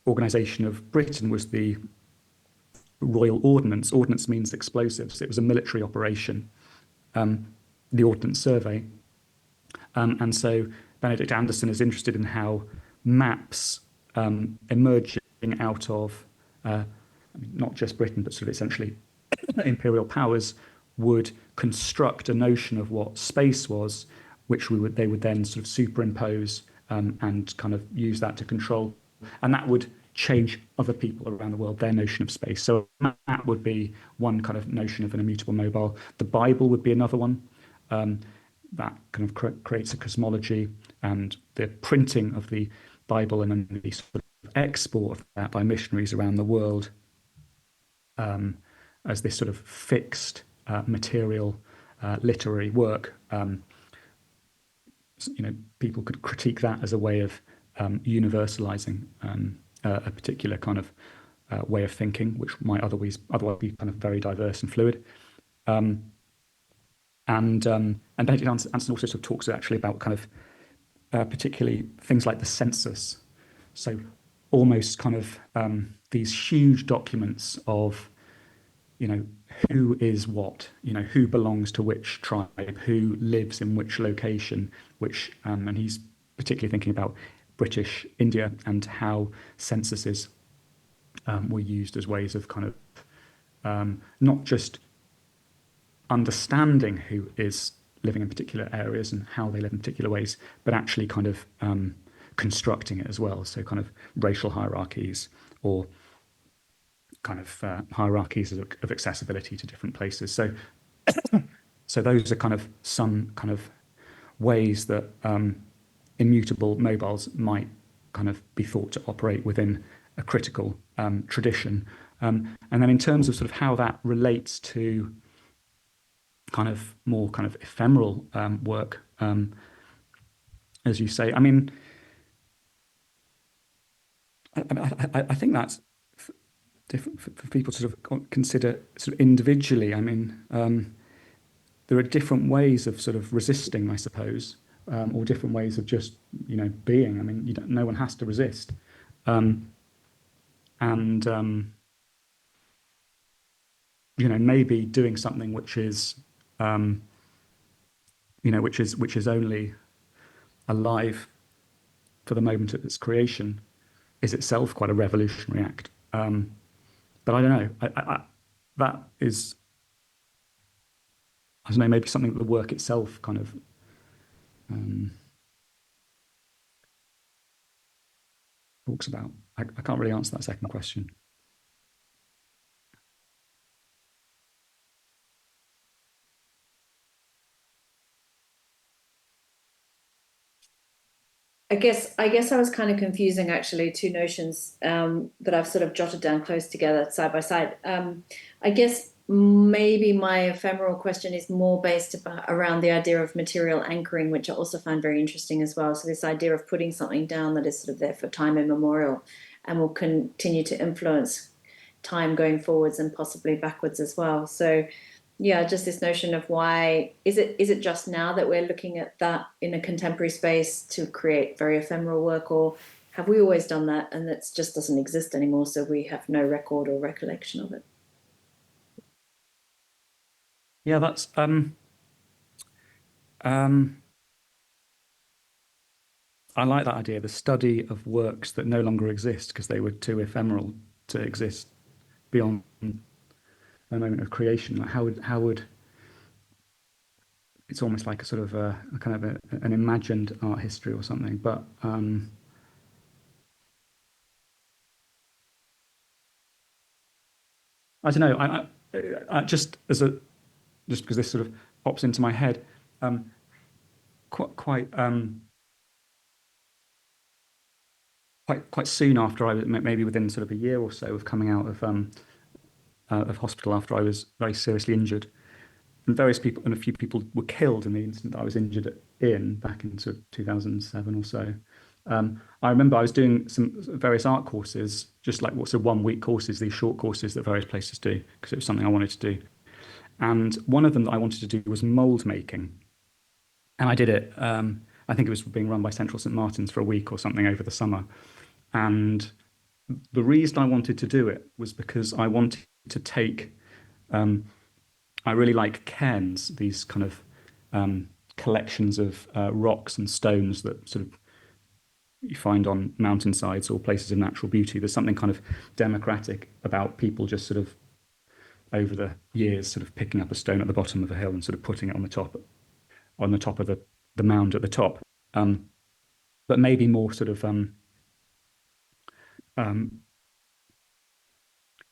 organisation of Britain was the Royal Ordnance. Ordnance means explosives. It was a military operation, the Ordnance Survey. And so Benedict Anderson is interested in how maps emerging out of not just Britain, but sort of essentially imperial powers would construct a notion of what space was, which they would then sort of superimpose and kind of use that to control. And that would change other people around the world, their notion of space. So that would be one kind of notion of an immutable mobile. The Bible would be another one. That kind of creates a cosmology, and the printing of the Bible and then the sort of export of that by missionaries around the world as this sort of fixed material literary work. People could critique that as a way of universalizing a particular kind of way of thinking, which might otherwise be kind of very diverse and fluid. And Benedict Anderson also sort of talks actually about kind of particularly things like the census. So almost kind of these huge documents of, who is what, who belongs to which tribe, who lives in which location, and he's particularly thinking about British India and how censuses were used as ways of kind of not just understanding who is living in particular areas and how they live in particular ways, but actually kind of constructing it as well. So kind of racial hierarchies or kind of hierarchies of accessibility to different places. So those are kind of some kind of ways that immutable mobiles might kind of be thought to operate within a critical tradition. And then in terms of sort of how that relates to kind of more kind of ephemeral work, as you say, I mean, I think that's different for people to sort of consider sort of individually. I mean, there are different ways of sort of resisting, I suppose, or different ways of just, being. I mean, no one has to resist. Maybe doing something which is, which is only alive for the moment of its creation, is itself quite a revolutionary act. But I don't know. That is, I don't know, maybe something that the work itself kind of talks about. I can't really answer that second question. I guess I was kind of confusing actually two notions that I've sort of jotted down close together side by side. I guess maybe my ephemeral question is more based around the idea of material anchoring, which I also find very interesting as well. So this idea of putting something down that is sort of there for time immemorial and will continue to influence time going forwards and possibly backwards as well. So yeah, just this notion of why is it just now that we're looking at that in a contemporary space to create very ephemeral work, or have we always done that and that just doesn't exist anymore, so we have no record or recollection of it? Yeah, that's I like that idea, the study of works that no longer exist because they were too ephemeral to exist beyond the moment of creation. Like how would it's almost like a sort of a kind of an imagined art history or something. But I don't know. I just because this sort of pops into my head, quite soon after I was maybe within sort of a year or so of coming out of hospital after I was very seriously injured. And various people and a few people were killed in the incident that I was injured in back in sort of 2007 or so. I remember I was doing some various art courses, just like what's 1 week courses, these short courses that various places do, because it was something I wanted to do. And one of them that I wanted to do was mold making. And I did it, I think it was being run by Central St. Martin's for a week or something over the summer. And the reason I wanted to do it was because I wanted to take, I really like cairns, these kind of collections of rocks and stones that sort of you find on mountainsides or places of natural beauty. There's something kind of democratic about people just sort of over the years sort of picking up a stone at the bottom of a hill and sort of putting it on the top of the mound at the top. But maybe more sort of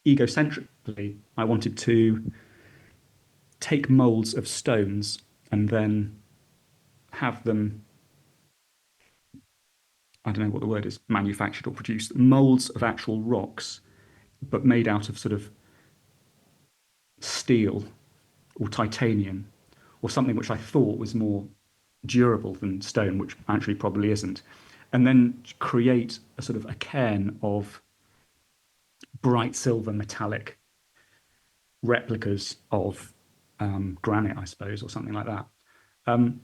egocentrically, I wanted to take molds of stones and then have them I don't know what the word is, manufactured or produced, molds of actual rocks, but made out of sort of steel or titanium or something which I thought was more durable than stone, which actually probably isn't, and then create a sort of a cairn of bright silver metallic replicas of granite, I suppose, or something like that. Um,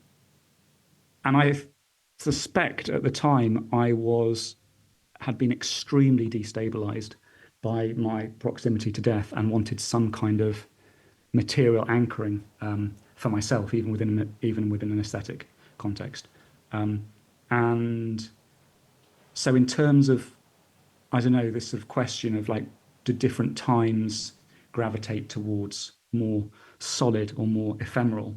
and I suspect at the time had been extremely destabilized by my proximity to death and wanted some kind of material anchoring for myself, even within an aesthetic context. And so, in terms of, I don't know, this sort of question of like, do different times gravitate towards more solid or more ephemeral?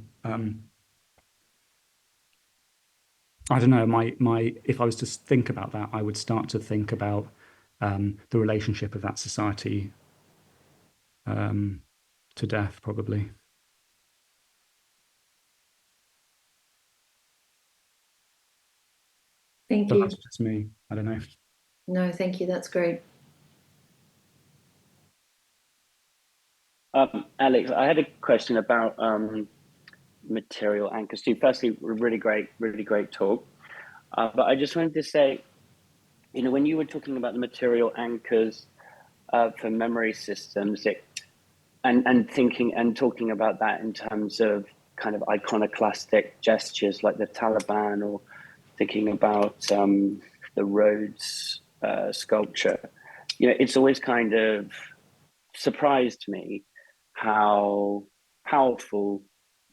I don't know. My if I was to think about that, I would start to think about the relationship of that society to death, probably. Thank But you. that's just me. I don't know. No, thank you. That's great. Alex, I had a question about material anchors too. Firstly, really great talk. But I just wanted to say, when you were talking about the material anchors for memory systems, and thinking and talking about that in terms of kind of iconoclastic gestures like the Taliban, or thinking about the Rhodes sculpture, it's always kind of surprised me how powerful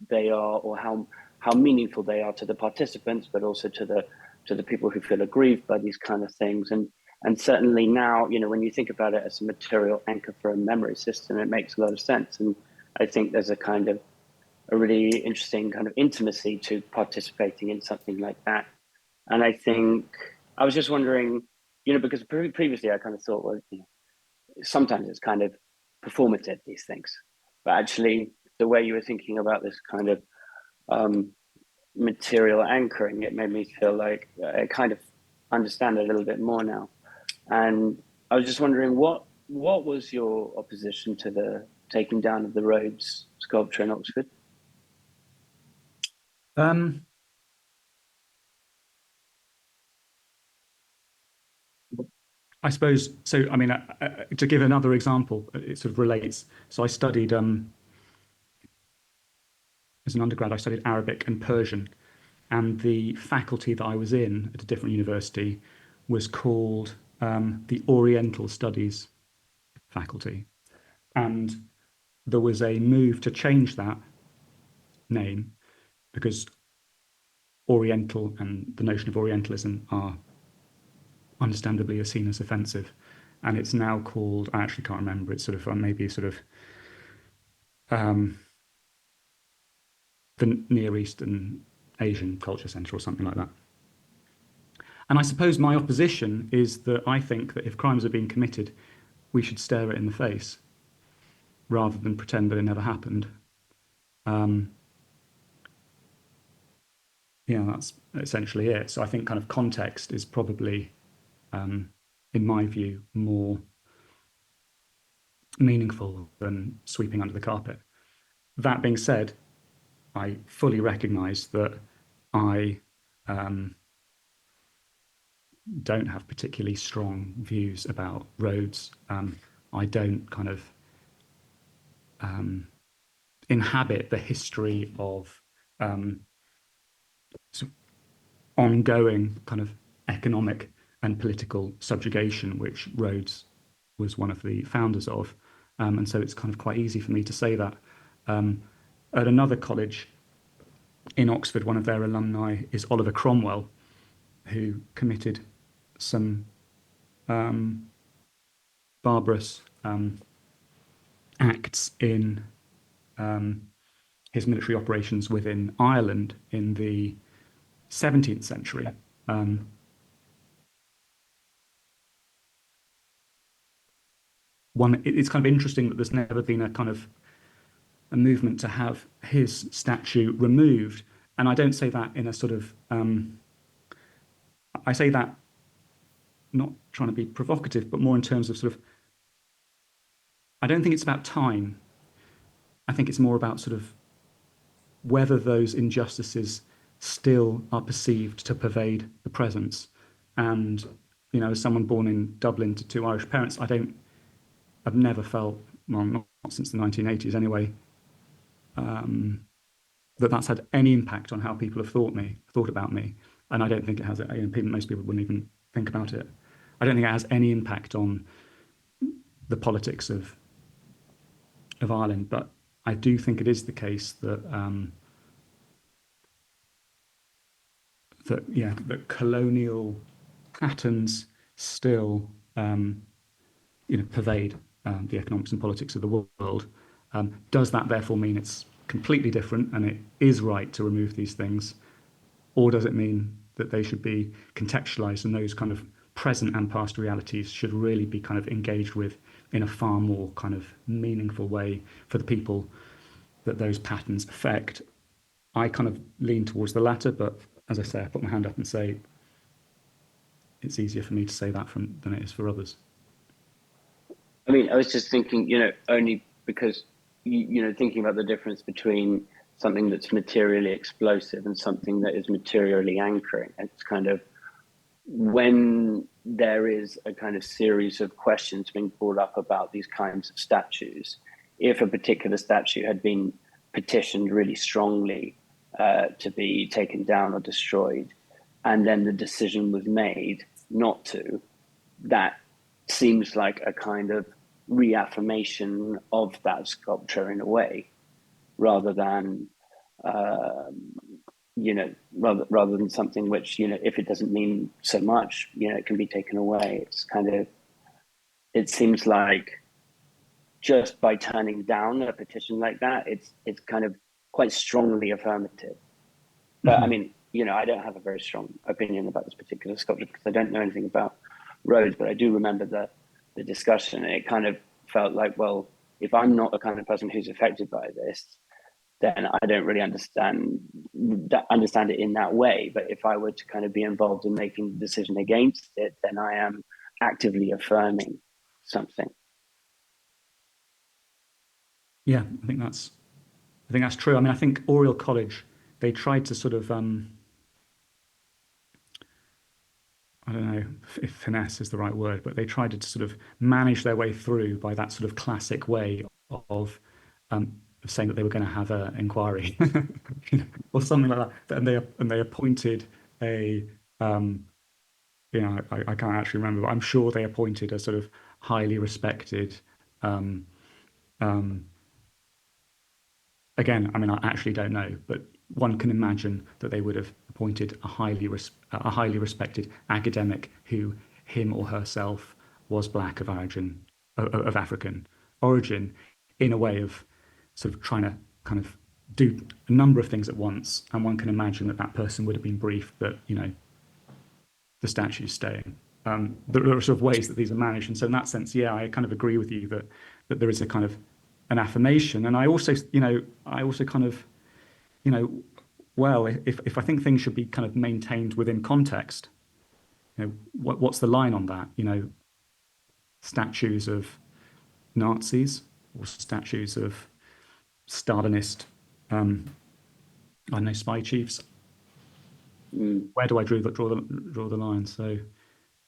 they are, or how meaningful they are to the participants, but also to the people who feel aggrieved by these kind of things. And certainly now, when you think about it as a material anchor for a memory system, it makes a lot of sense. And I think there's a really interesting kind of intimacy to participating in something like that. And I think I was just wondering, because previously I kind of thought, well, sometimes it's kind of performative, these things, but actually the way you were thinking about this kind of material anchoring, it made me feel like I kind of understand it a little bit more now. And I was just wondering, what was your opposition to the taking down of the Rhodes sculpture in Oxford? Um, I suppose so. I mean, to give another example, it sort of relates. So I studied as an undergrad. I studied Arabic and Persian, and the faculty that I was in at a different university was called the Oriental Studies faculty, and there was a move to change that name because Oriental and the notion of Orientalism are understandably seen as offensive, and it's now called, I actually can't remember, it's sort of maybe sort of the Near Eastern Asian Culture Centre or something like that. And I suppose my opposition is that I think that if crimes are being committed, we should stare it in the face rather than pretend that it never happened. Yeah, that's essentially it. So I think kind of context is probably, in my view, more meaningful than sweeping under the carpet. That being said, I fully recognise that I don't have particularly strong views about Rhodes. I don't kind of inhabit the history of ongoing kind of economic and political subjugation, which Rhodes was one of the founders of. And so it's kind of quite easy for me to say that. At another college in Oxford, one of their alumni is Oliver Cromwell, who committed some barbarous acts in his military operations within Ireland in the 17th century. It's kind of interesting that there's never been a kind of a movement to have his statue removed, and I don't say that in a sort of I say that not trying to be provocative, but more in terms of sort of, I don't think it's about time. I think it's more about sort of whether those injustices still are perceived to pervade the presence. And, you know, as someone born in Dublin to two Irish parents, I've never felt, well, not since the 1980s anyway, that's had any impact on how people have thought about me. And I don't think it has, most people wouldn't even think about it. I don't think it has any impact on the politics of Ireland, but I do think it is the case that that colonial patterns still pervade the economics and politics of the world. Does that therefore mean it's completely different and it is right to remove these things, or does it mean that they should be contextualized and those kind of present and past realities should really be kind of engaged with in a far more kind of meaningful way for the people that those patterns affect? I kind of lean towards the latter, but as I say, I put my hand up and say it's easier for me to say that than it is for others. I mean, I was just thinking, only because, thinking about the difference between something that's materially explosive and something that is materially anchoring. It's kind of when there is a kind of series of questions being brought up about these kinds of statues, if a particular statue had been petitioned really strongly to be taken down or destroyed, and then the decision was made not to, that seems like a kind of reaffirmation of that sculpture in a way, rather than rather than something which, if it doesn't mean so much, it can be taken away. It's kind of, it seems like just by turning down a petition like that, it's kind of quite strongly affirmative. But I mean, I don't have a very strong opinion about this particular sculpture because I don't know anything about Rhodes, but I do remember the discussion. And it kind of felt like, well, if I'm not the kind of person who's affected by this, then I don't really understand it in that way. But if I were to kind of be involved in making the decision against it, then I am actively affirming something. Yeah, I think that's true. I mean, I think Oriel College, they tried to sort of I don't know if finesse is the right word, but they tried to sort of manage their way through by that sort of classic way of saying that they were going to have an inquiry, or something like that. And they appointed a, I can't actually remember, but I'm sure they appointed a sort of highly respected. Again, I mean, I actually don't know, but one can imagine that they would have appointed a highly respected academic who, him or herself, was black of African origin, in a way of sort of trying to kind of do a number of things at once. And one can imagine that person would have been briefed that, the statue's staying. There are sort of ways that these are managed. And so in that sense, yeah, I kind of agree with you that there is a kind of an affirmation. And I also kind of, well, if I think things should be kind of maintained within context, what's the line on that? Statues of Nazis or statues of Stalinist, I don't know, spy chiefs. Where do I draw the line? So,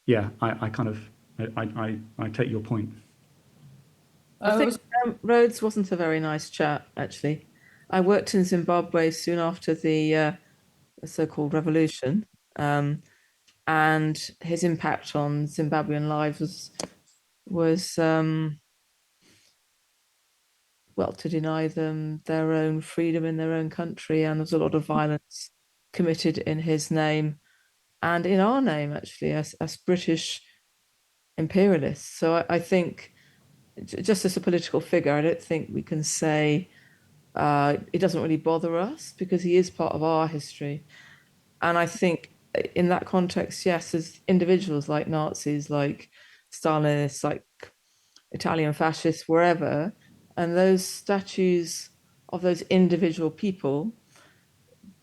yeah, I kind of I take your point. I think Rhodes wasn't a very nice chat, actually. I worked in Zimbabwe soon after the so-called revolution, and his impact on Zimbabwean lives was well, to deny them their own freedom in their own country, and there was a lot of violence committed in his name and in our name, actually, as British imperialists. So I think, just as a political figure, I don't think we can say it doesn't really bother us because he is part of our history. And I think in that context, yes, as individuals like Nazis, like Stalinists, like Italian fascists, wherever, and those statues of those individual people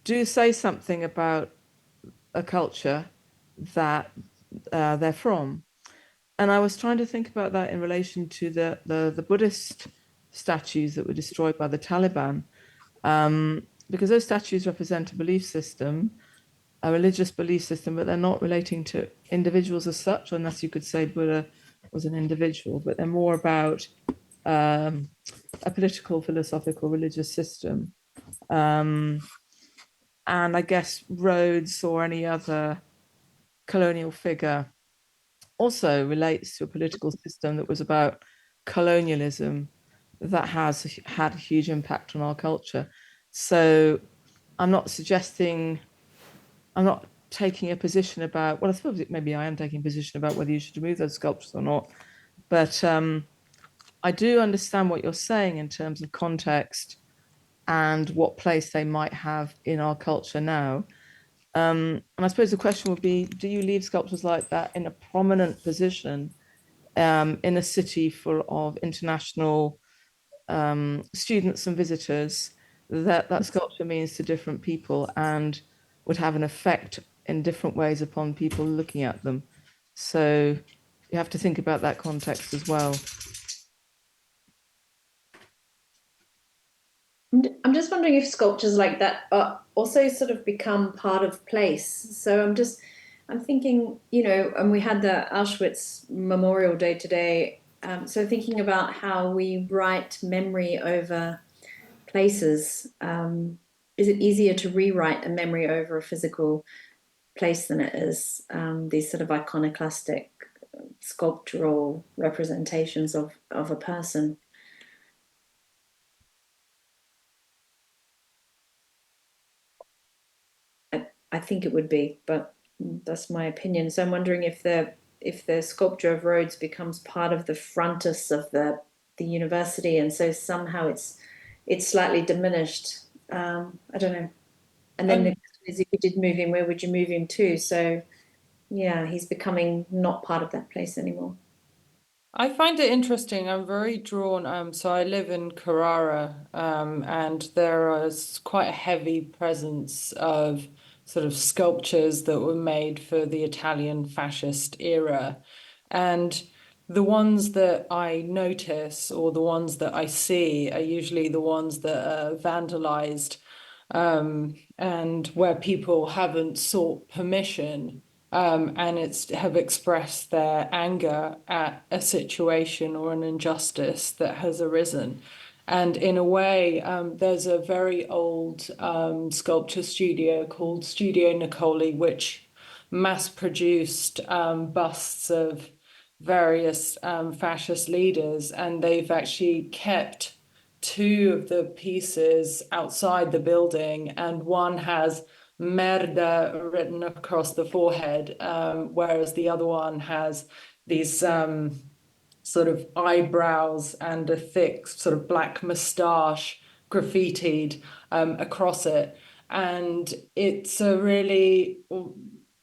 do say something about a culture that they're from. And I was trying to think about that in relation to the Buddhist statues that were destroyed by the Taliban, because those statues represent a belief system, a religious belief system, but they're not relating to individuals as such, unless you could say Buddha was an individual, but they're more about a political, philosophical, religious system. And I guess Rhodes or any other colonial figure also relates to a political system that was about colonialism that has had a huge impact on our culture. So I'm not suggesting, I'm not taking a position about, well, I suppose maybe I am taking a position about whether you should remove those sculptures or not. But I do understand what you're saying in terms of context and what place they might have in our culture now. And I suppose the question would be, do you leave sculptures like that in a prominent position in a city full of international students and visitors that sculpture means to different people and would have an effect in different ways upon people looking at them? So you have to think about that context as well. I'm just wondering if sculptures like that are also sort of become part of place. So I'm thinking, and we had the Auschwitz Memorial Day today. So thinking about how we write memory over places. Is it easier to rewrite a memory over a physical place than it is these sort of iconoclastic sculptural representations of a person? I think it would be, but that's my opinion. So I'm wondering if the sculpture of Rhodes becomes part of the frontis of the university, and so somehow it's slightly diminished. I don't know. And then the question is, if you did move him, where would you move him to? So yeah, he's becoming not part of that place anymore. I find it interesting. I'm very drawn. So I live in Carrara, and there is quite a heavy presence of sort of sculptures that were made for the Italian fascist era. And the ones that I notice or the ones that I see are usually the ones that are vandalized, and where people haven't sought permission, and have expressed their anger at a situation or an injustice that has arisen. And in a way, there's a very old sculpture studio called Studio Nicoli, which mass produced busts of various fascist leaders, and they've actually kept two of the pieces outside the building, and one has merda written across the forehead, whereas the other one has these sort of eyebrows and a thick sort of black moustache graffitied across it. And it's a really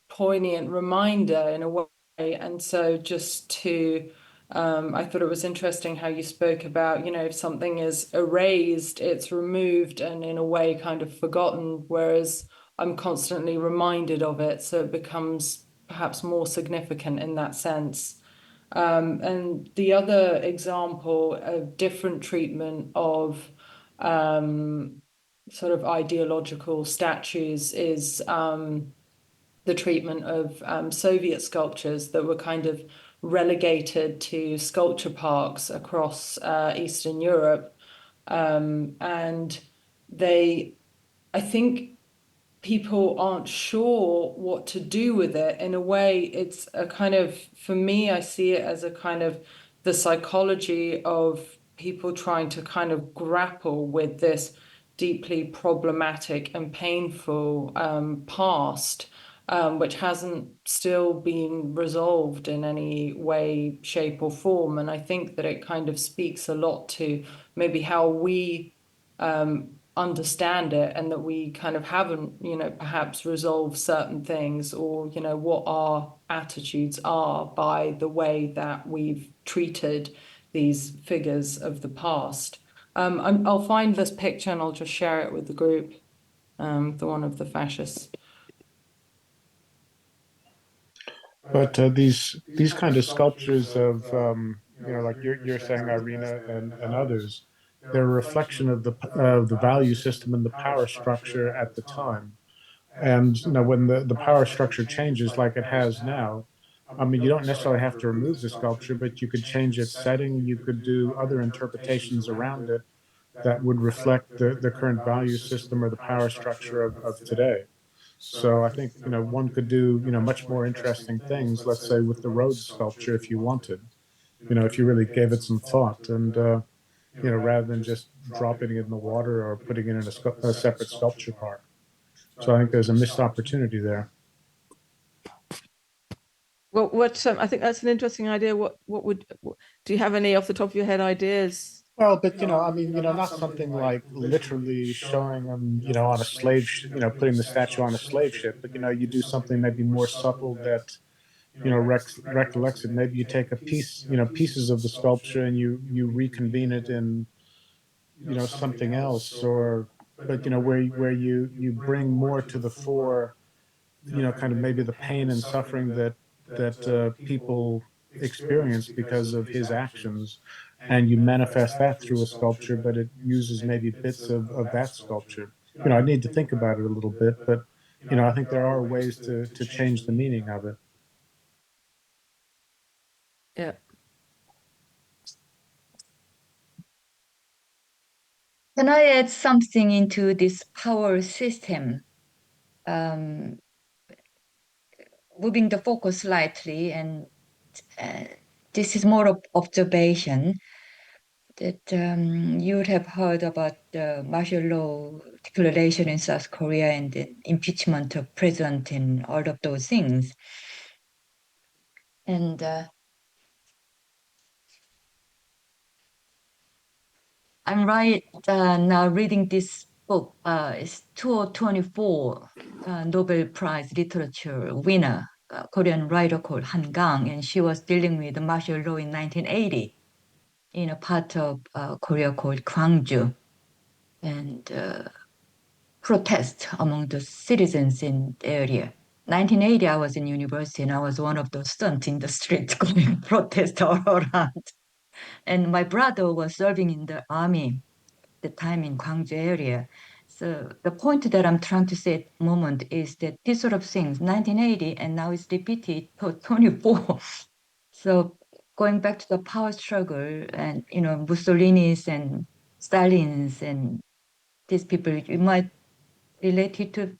poignant reminder in a way. And so just to I thought it was interesting how you spoke about, if something is erased, it's removed and in a way kind of forgotten, whereas I'm constantly reminded of it. So it becomes perhaps more significant in that sense. And the other example of different treatment of sort of ideological statues is the treatment of Soviet sculptures that were kind of relegated to sculpture parks across Eastern Europe. And I think people aren't sure what to do with it. In a way, it's a kind of, for me, I see it as a kind of the psychology of people trying to kind of grapple with this deeply problematic and painful past, which hasn't still been resolved in any way, shape, or form. And I think that it kind of speaks a lot to maybe how we understand it, and that we kind of haven't, perhaps resolved certain things, or, what our attitudes are by the way that we've treated these figures of the past. I'll find this picture and I'll just share it with the group, the one of the fascists. But these kind of sculptures of like you're saying, Irina, and others, they're a reflection of the value system and the power structure at the time. And when the power structure changes like it has now, I mean, you don't necessarily have to remove the sculpture, but you could change its setting. You could do other interpretations around it that would reflect the current value system or the power structure of today. So I think, one could do, much more interesting things, let's say with the Rhodes sculpture if you wanted, if you really gave it some thought and, rather than just dropping it in the water or putting it in a separate sculpture park. So I think there's a missed opportunity there. Well, I think that's an interesting idea. Do you have any off the top of your head ideas? Well, but I mean, not something like literally showing them, on a putting the statue on a slave ship, but you do something maybe more subtle that recollects it. Maybe you take a piece, pieces of the sculpture and you reconvene it in, something else, or but where you bring more to the fore, kind of maybe the pain and suffering that people experience because of his actions, and you manifest that through a sculpture, but it uses maybe bits of that sculpture. I need to think about it a little bit, but I think there are ways to change the meaning of it. Yeah. Can I add something into this power system? Moving the focus slightly, and uh, this is more of observation that you would have heard about the martial law declaration in South Korea and the impeachment of president and all of those things. And I'm right now reading this book. It's 2024 Nobel Prize Literature winner, Korean writer called Han Gang, and she was dealing with martial law in 1980 in a part of Korea called Gwangju, and protest among the citizens in the area. 1980, I was in university, and I was one of those students in the street going protest all around. And my brother was serving in the army the time in Gwangju area. So the point that I'm trying to say at the moment is that this sort of things, 1980, and now it's repeated to 24. So going back to the power struggle and, Mussolini's and Stalin's and these people, you might relate it to,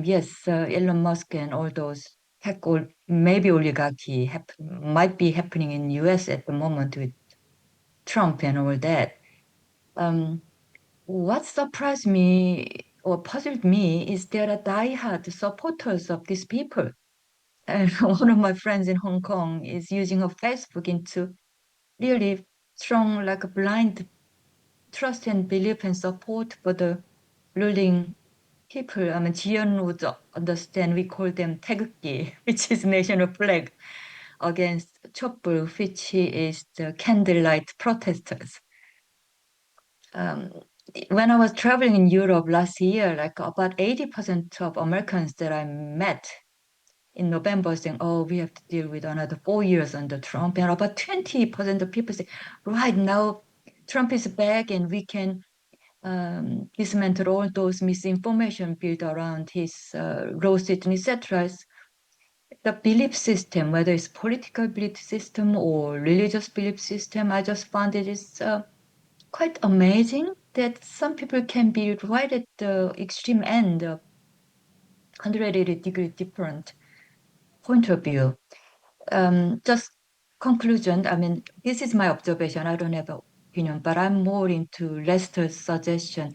yes, Elon Musk and all those tech or maybe oligarchy might be happening in US at the moment with Trump and all that. What surprised me or puzzled me is there are diehard supporters of these people. And one of my friends in Hong Kong is using her Facebook into really strong, like a blind trust and belief and support for the ruling people. I mean, Jian would understand. We call them 태극기, which is national flag, against 촛불, which is the candlelight protesters. When I was traveling in Europe last year, like about 80% of Americans that I met in November saying, oh, we have to deal with another 4 years under Trump. And about 20% of people say, right now, Trump is back and we can dismantle all those misinformation built around his lawsuit and etc. The belief system, whether it's political belief system or religious belief system, I just found it is quite amazing that some people can be right at the extreme end of 180-degree different point of view. Just conclusion, I mean, this is my observation. I don't have an opinion, but I'm more into Lester's suggestion.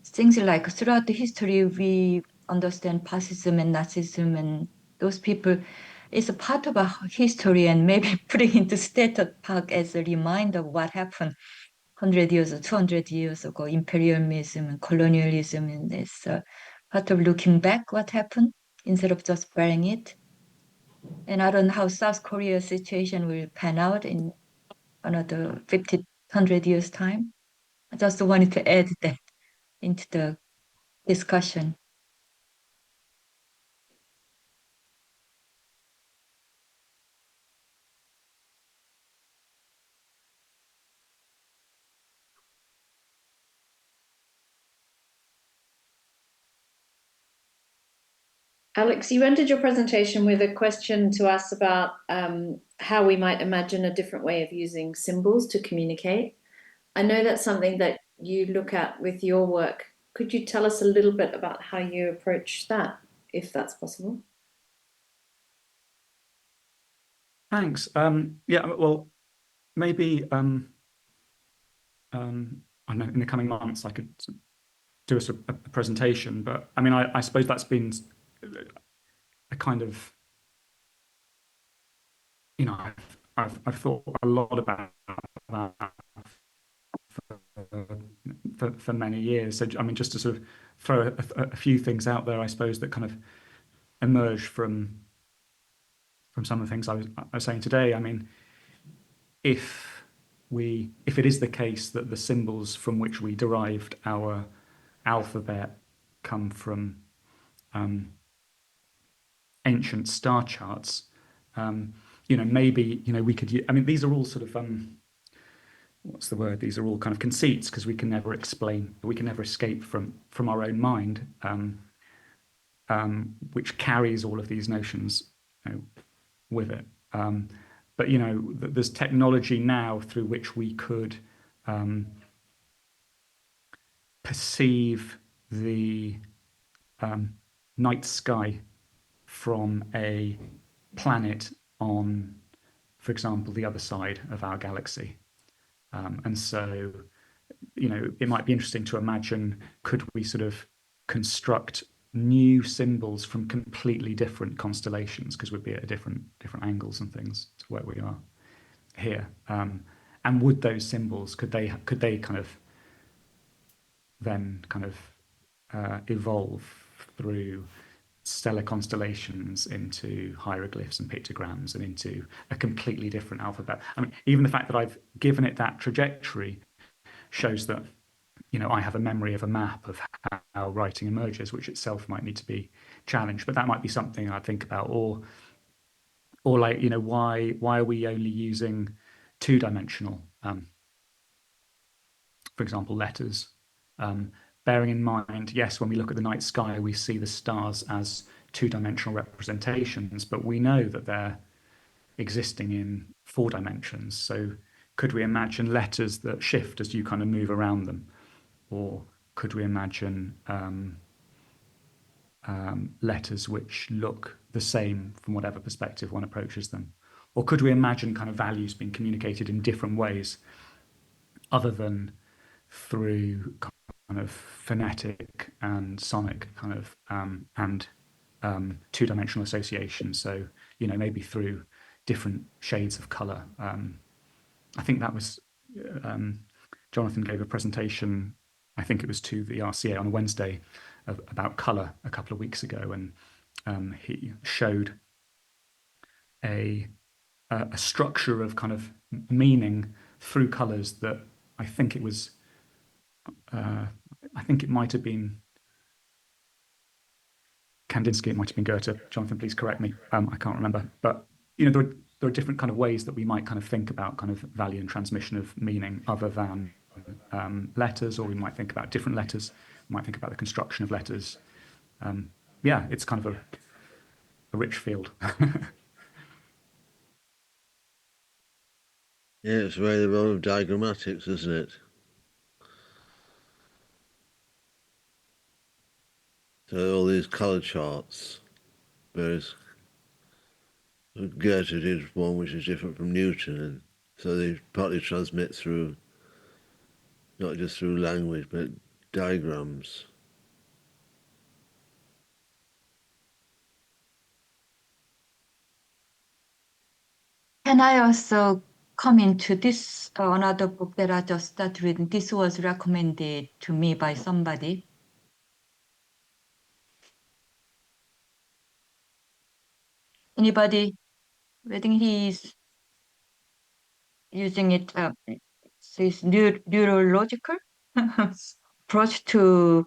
Things like throughout the history, we understand fascism and Nazism and those people is a part of our history, and maybe putting into Stated Park as a reminder of what happened 100 years or 200 years ago, imperialism and colonialism, and it's part of looking back what happened instead of just burying it. And I don't know how South Korea's situation will pan out in another 50, 100 years' time. I just wanted to add that into the discussion. Alex, you ended your presentation with a question to us about how we might imagine a different way of using symbols to communicate. I know that's something that you look at with your work. Could you tell us a little bit about how you approach that, if that's possible? Thanks. Yeah, well, maybe I know in the coming months I could do a presentation, but I mean, I suppose that's been a kind of, you know, I've thought a lot about that for many years. So, I mean, just to sort of throw a few things out there, I suppose, that kind of emerge from some of the things I was saying today. I mean, if it is the case that the symbols from which we derived our alphabet come from ancient star charts, maybe we could. I mean, these are all sort of what's the word? These are all kind of conceits because we can never explain, we can never escape from our own mind, which carries all of these notions, with it. But there's technology now through which we could perceive the night sky from a planet on, for example, the other side of our galaxy. And so, it might be interesting to imagine, could we sort of construct new symbols from completely different constellations, because we'd be at different angles and things to where we are here. And would those symbols, could they kind of then kind of evolve through stellar constellations into hieroglyphs and pictograms and into a completely different alphabet? I mean, even the fact that I've given it that trajectory shows that, I have a memory of a map of how writing emerges, which itself might need to be challenged. But that might be something I'd think about, or like, why are we only using two-dimensional, for example, letters? Bearing in mind, yes, when we look at the night sky, we see the stars as two-dimensional representations, but we know that they're existing in four dimensions. So could we imagine letters that shift as you kind of move around them? Or could we imagine letters which look the same from whatever perspective one approaches them? Or could we imagine kind of values being communicated in different ways other than through kind of phonetic and sonic kind of and two-dimensional association? So, maybe through different shades of color. I think that was Jonathan gave a presentation, I think it was to the RCA on a Wednesday, about color a couple of weeks ago, and he showed a structure of kind of meaning through colors that I think it was, I think it might have been Kandinsky, it might have been Goethe. Jonathan, please correct me. I can't remember. But, there are different kind of ways that we might kind of think about kind of value and transmission of meaning other than letters, or we might think about different letters. We might think about the construction of letters. Yeah, it's kind of a rich field. Yeah, it's really the role of diagrammatics, isn't it? So all these color charts, whereas Goethe did one which is different from Newton, and so they partly transmit through, not just through language, but diagrams. Can I also comment to this another book that I just started reading? This was recommended to me by somebody. Anybody? I think he's using it. This neurological approach to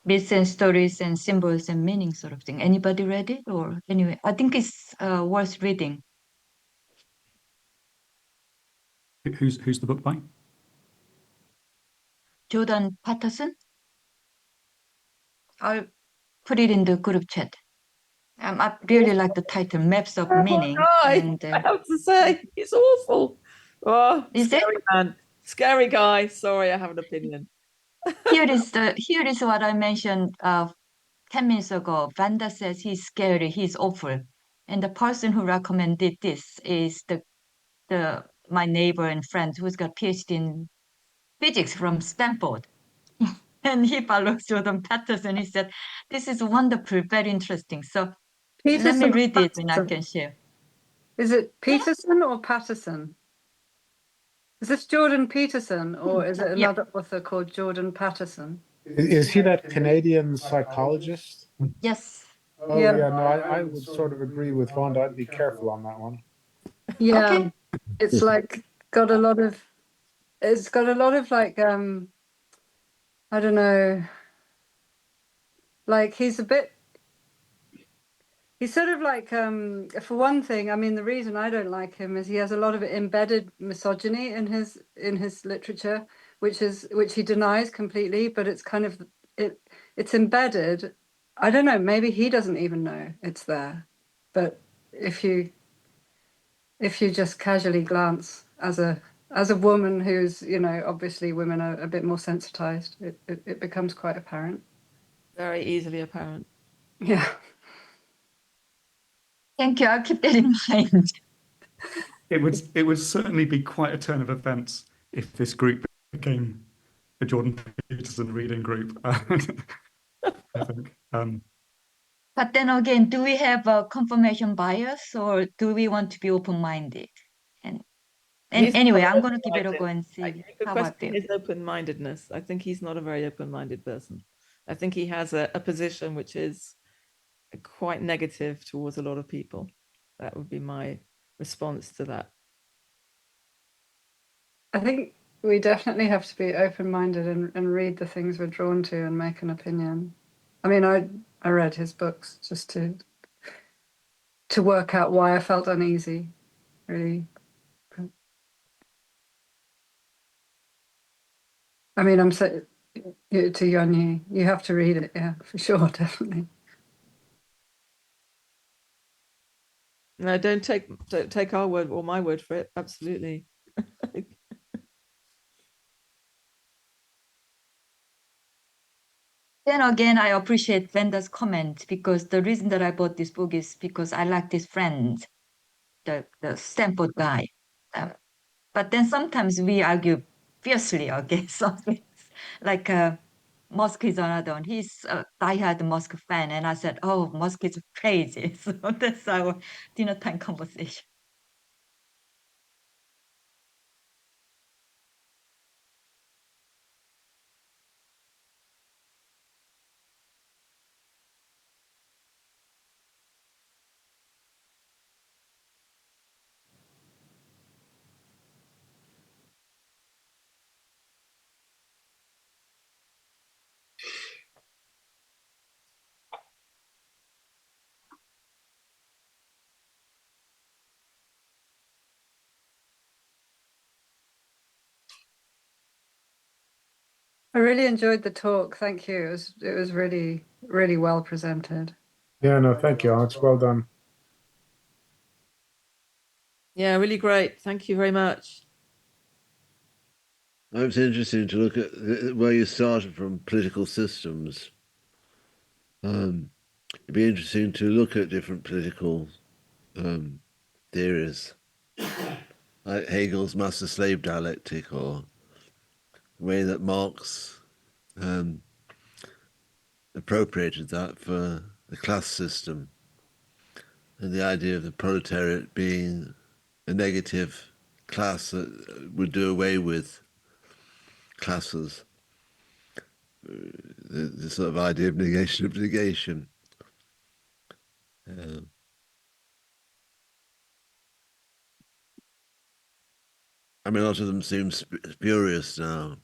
myths and stories and symbols and meaning, sort of thing. Anybody read it? Or anyway, I think it's worth reading. Who's the book by? Jordan Patterson. I'll put it in the group chat. I really like the title, Maps of Meaning. And I have to say, it's awful. Oh, is it? scary man, scary guy. Sorry, I have an opinion. Here is what I mentioned 10 minutes ago. Vanda says he's scary, he's awful. And the person who recommended this is the my neighbor and friend who's got PhD in physics from Stanford. And he follows Jordan Peterson. He said, this is wonderful, very interesting. So let me Peterson or read it and I Patterson? can share. Is it Peterson or Patterson? Is this Jordan Peterson or is it Yeah. another author called Jordan Patterson? Is he that Canadian psychologist? Yes. Oh Yeah. yeah, no, I would sort of agree with Vonda. I'd be careful on that one. Yeah. Okay. It's like got a lot of like I don't know, like he's sort of like for one thing, I mean the reason I don't like him is he has a lot of embedded misogyny in his literature, which he denies completely, but it's kind of it's embedded. I don't know, maybe he doesn't even know it's there. But if you just casually glance as a woman who's, obviously women are a bit more sensitized, it becomes quite apparent. Very easily apparent. Yeah. Thank you. I'll keep that in mind. It would certainly be quite a turn of events if this group became a Jordan Peterson reading group. I think. But then again, do we have a confirmation bias or do we want to be open-minded? And He's anyway, not I'm going to give it a open-minded. go and You see could how I question feel. his open-mindedness. I think he's not a very open-minded person. I think he has a position which is quite negative towards a lot of people. That would be my response to that. I think we definitely have to be open-minded and read the things we're drawn to and make an opinion. I mean, I read his books just to work out why I felt uneasy, really. I mean, I'm so to Yonyi, you have to read it, yeah, for sure, definitely. No, don't take our word or my word for it. Absolutely. Then again, I appreciate Vanda's comment because the reason that I bought this book is because I like this friend, the Stanford guy. But then sometimes we argue fiercely against something. Like Musk is another one. He's a diehard Musk fan. And I said, oh, Musk is crazy. So that's our dinner time conversation. I really enjoyed the talk. Thank you. It was really, really well presented. Yeah, no, thank you, Alex. Well done. Yeah, really great. Thank you very much. It's interesting to look at where you started from political systems. It'd be interesting to look at different political theories, like Hegel's master-slave dialectic, or the way that Marx appropriated that for the class system, and the idea of the proletariat being a negative class that would do away with classes. The sort of idea of negation of negation. I mean, a lot of them seem spurious now.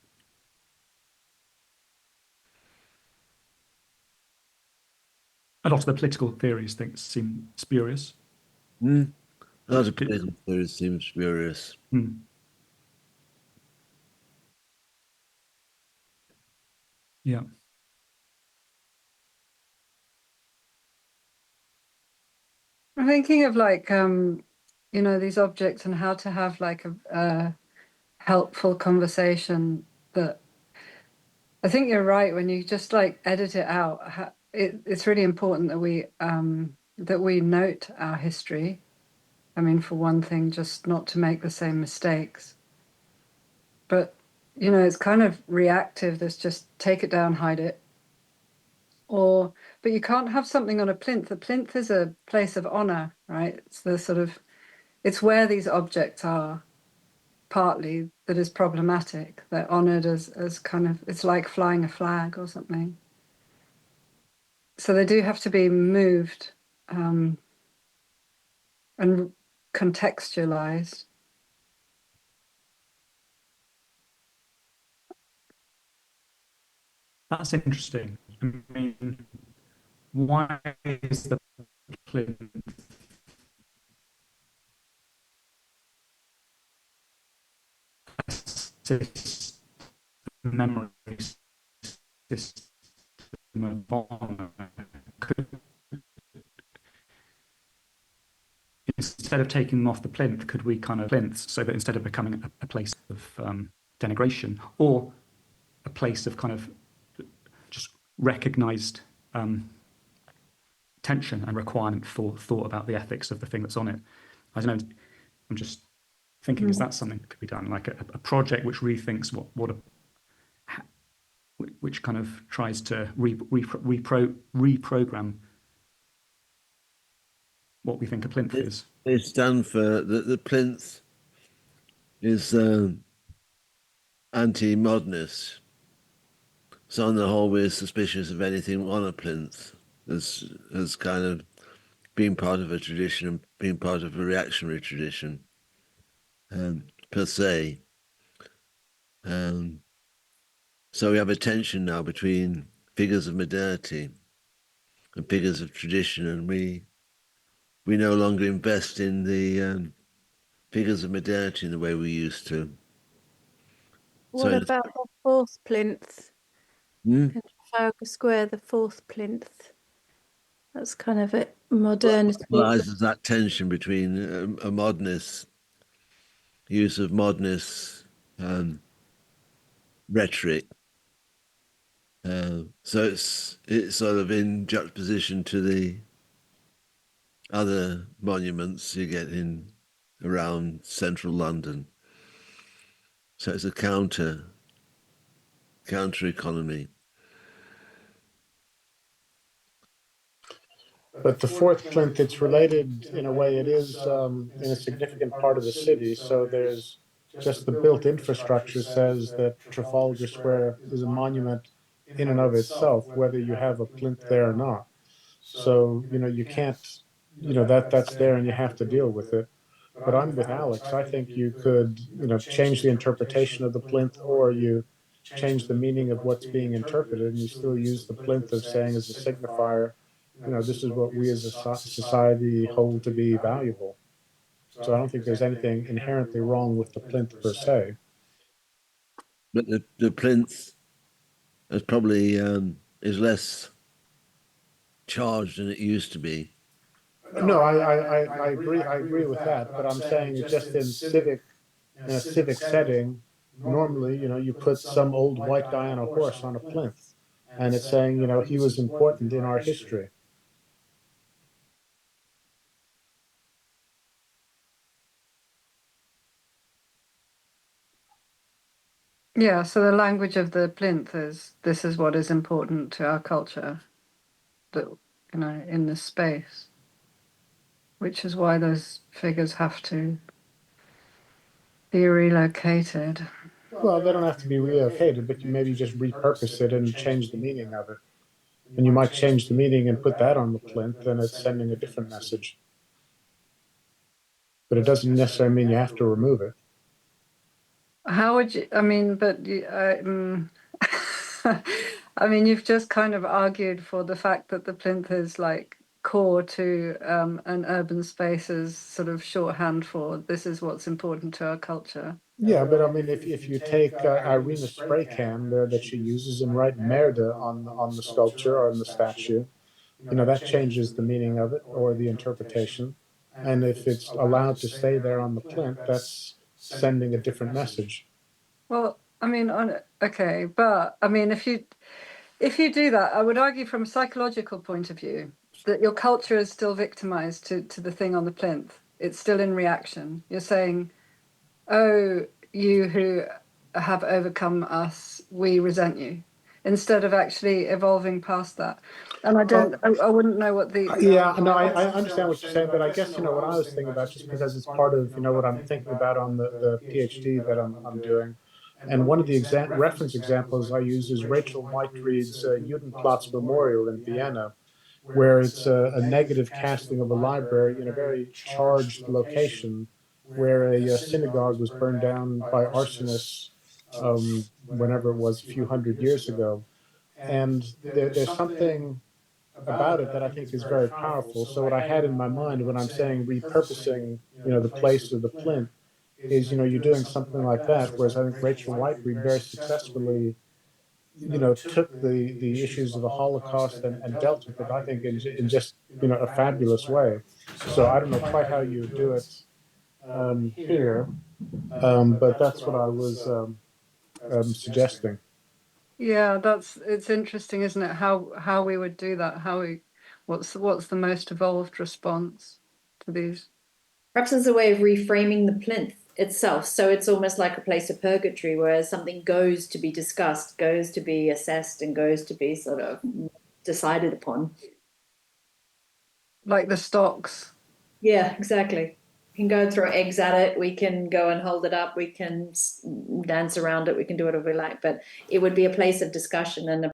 A lot of the political theories seem spurious. A lot of political theories seem spurious. Yeah. I'm thinking of like, you know, these objects and how to have like a helpful conversation that I think you're right when you just like edit it out. It's really important that we note our history. I mean, for one thing, just not to make the same mistakes. But you know, it's kind of reactive. There's just take it down, hide it. But you can't have something on a plinth. A plinth is a place of honor, right? It's the sort of, it's where these objects are partly that is problematic. They're honored as kind of, it's like flying a flag or something. So they do have to be moved and contextualized. That's interesting. I mean, why is the plinth assist memory system of honor? Instead of taking them off the plinth, could we kind of plinths so that instead of becoming a place of denigration or a place of kind of just recognized tension and requirement for thought about the ethics of the thing that's on it? I don't know. I'm just thinking, is that something that could be done? Like a project which rethinks which kind of tries to reprogram what we think a plinth is. It's done for the plinth is anti-modernist. So on the whole, we're suspicious of anything on a plinth as kind of being part of a tradition and being part of a reactionary tradition per se. So we have a tension now between figures of modernity and figures of tradition, and we no longer invest in the figures of modernity in the way we used to. What about the fourth plinth? In Trafalgar Square, the fourth plinth. That's kind of a modernist. realizes that tension between a modernist use of modernist rhetoric. So it's sort of in juxtaposition to the other monuments you get in around central London. So it's a counter economy. But the fourth plinth, it's related in a way. It is in a significant part of the city. So there's just the built infrastructure says that Trafalgar Square is a monument in and of itself, whether you have a plinth there or not. So, you know, you can't, you know, that's there and you have to deal with it. But I'm with Alex. I think you could, you know, change the interpretation of the plinth, or you change the meaning of what's being interpreted, and you still use the plinth of saying as a signifier, you know, this is what we as a society hold to be valuable. So I don't think there's anything inherently wrong with the plinth per se. But the plinth is probably is less charged than it used to be. No, I agree. I agree with that. But I'm saying just in a civic setting, normally, you know, you put some old white guy on a horse on a plinth, and it's saying, you know, he was important in our history. Yeah, so the language of the plinth is this is what is important to our culture, that you know, in this space, which is why those figures have to be relocated. Well, they don't have to be relocated, but you maybe just repurpose it and change the meaning of it. And you might change the meaning and put that on the plinth, and it's sending a different message. But it doesn't necessarily mean you have to remove it. How would you? I mean, but I mean, you've just kind of argued for the fact that the plinth is like core to an urban space's sort of shorthand for this is what's important to our culture. Yeah, but I mean, if you take Irina's spray can there that she uses and write Merde on the sculpture or on the statue, that changes the meaning of it or the interpretation. And if it's allowed to stay there on the plinth, that's sending a different message. Well, I mean, okay, but I mean, if you do that, I would argue from a psychological point of view that your culture is still victimized to the thing on the plinth. It's still in reaction. You're saying, "Oh, you who have overcome us, we resent you," instead of actually evolving past that. And I wouldn't know what the Yeah, no, I understand what you're saying, but I guess what I was thinking about, just because it's part of what I'm thinking about on the PhD that I'm doing. And one of the reference examples I use is Rachel Whiteread's Judenplatz Memorial in Vienna, where it's a negative casting of a library in a very charged location, where a synagogue was burned down by arsonists whenever it was, a few hundred years ago. And there's something about it that I think is very powerful. So what I had in my mind when I'm saying repurposing, the place of the plinth, is you're doing something like that. Whereas I think Rachel Whiteread very successfully, took the issues of the Holocaust and dealt with it, I think, in just a fabulous way. So I don't know quite how you would do it here, but that's what I was suggesting. Yeah, it's interesting, isn't it? How we would do that? What's the most evolved response to these? Perhaps as a way of reframing the plinth itself. So it's almost like a place of purgatory where something goes to be discussed, goes to be assessed, and goes to be sort of decided upon. Like the stocks. Yeah, exactly. We can go and throw eggs at it. We can go and hold it up. We can dance around it. We can do whatever we like. But it would be a place of discussion and a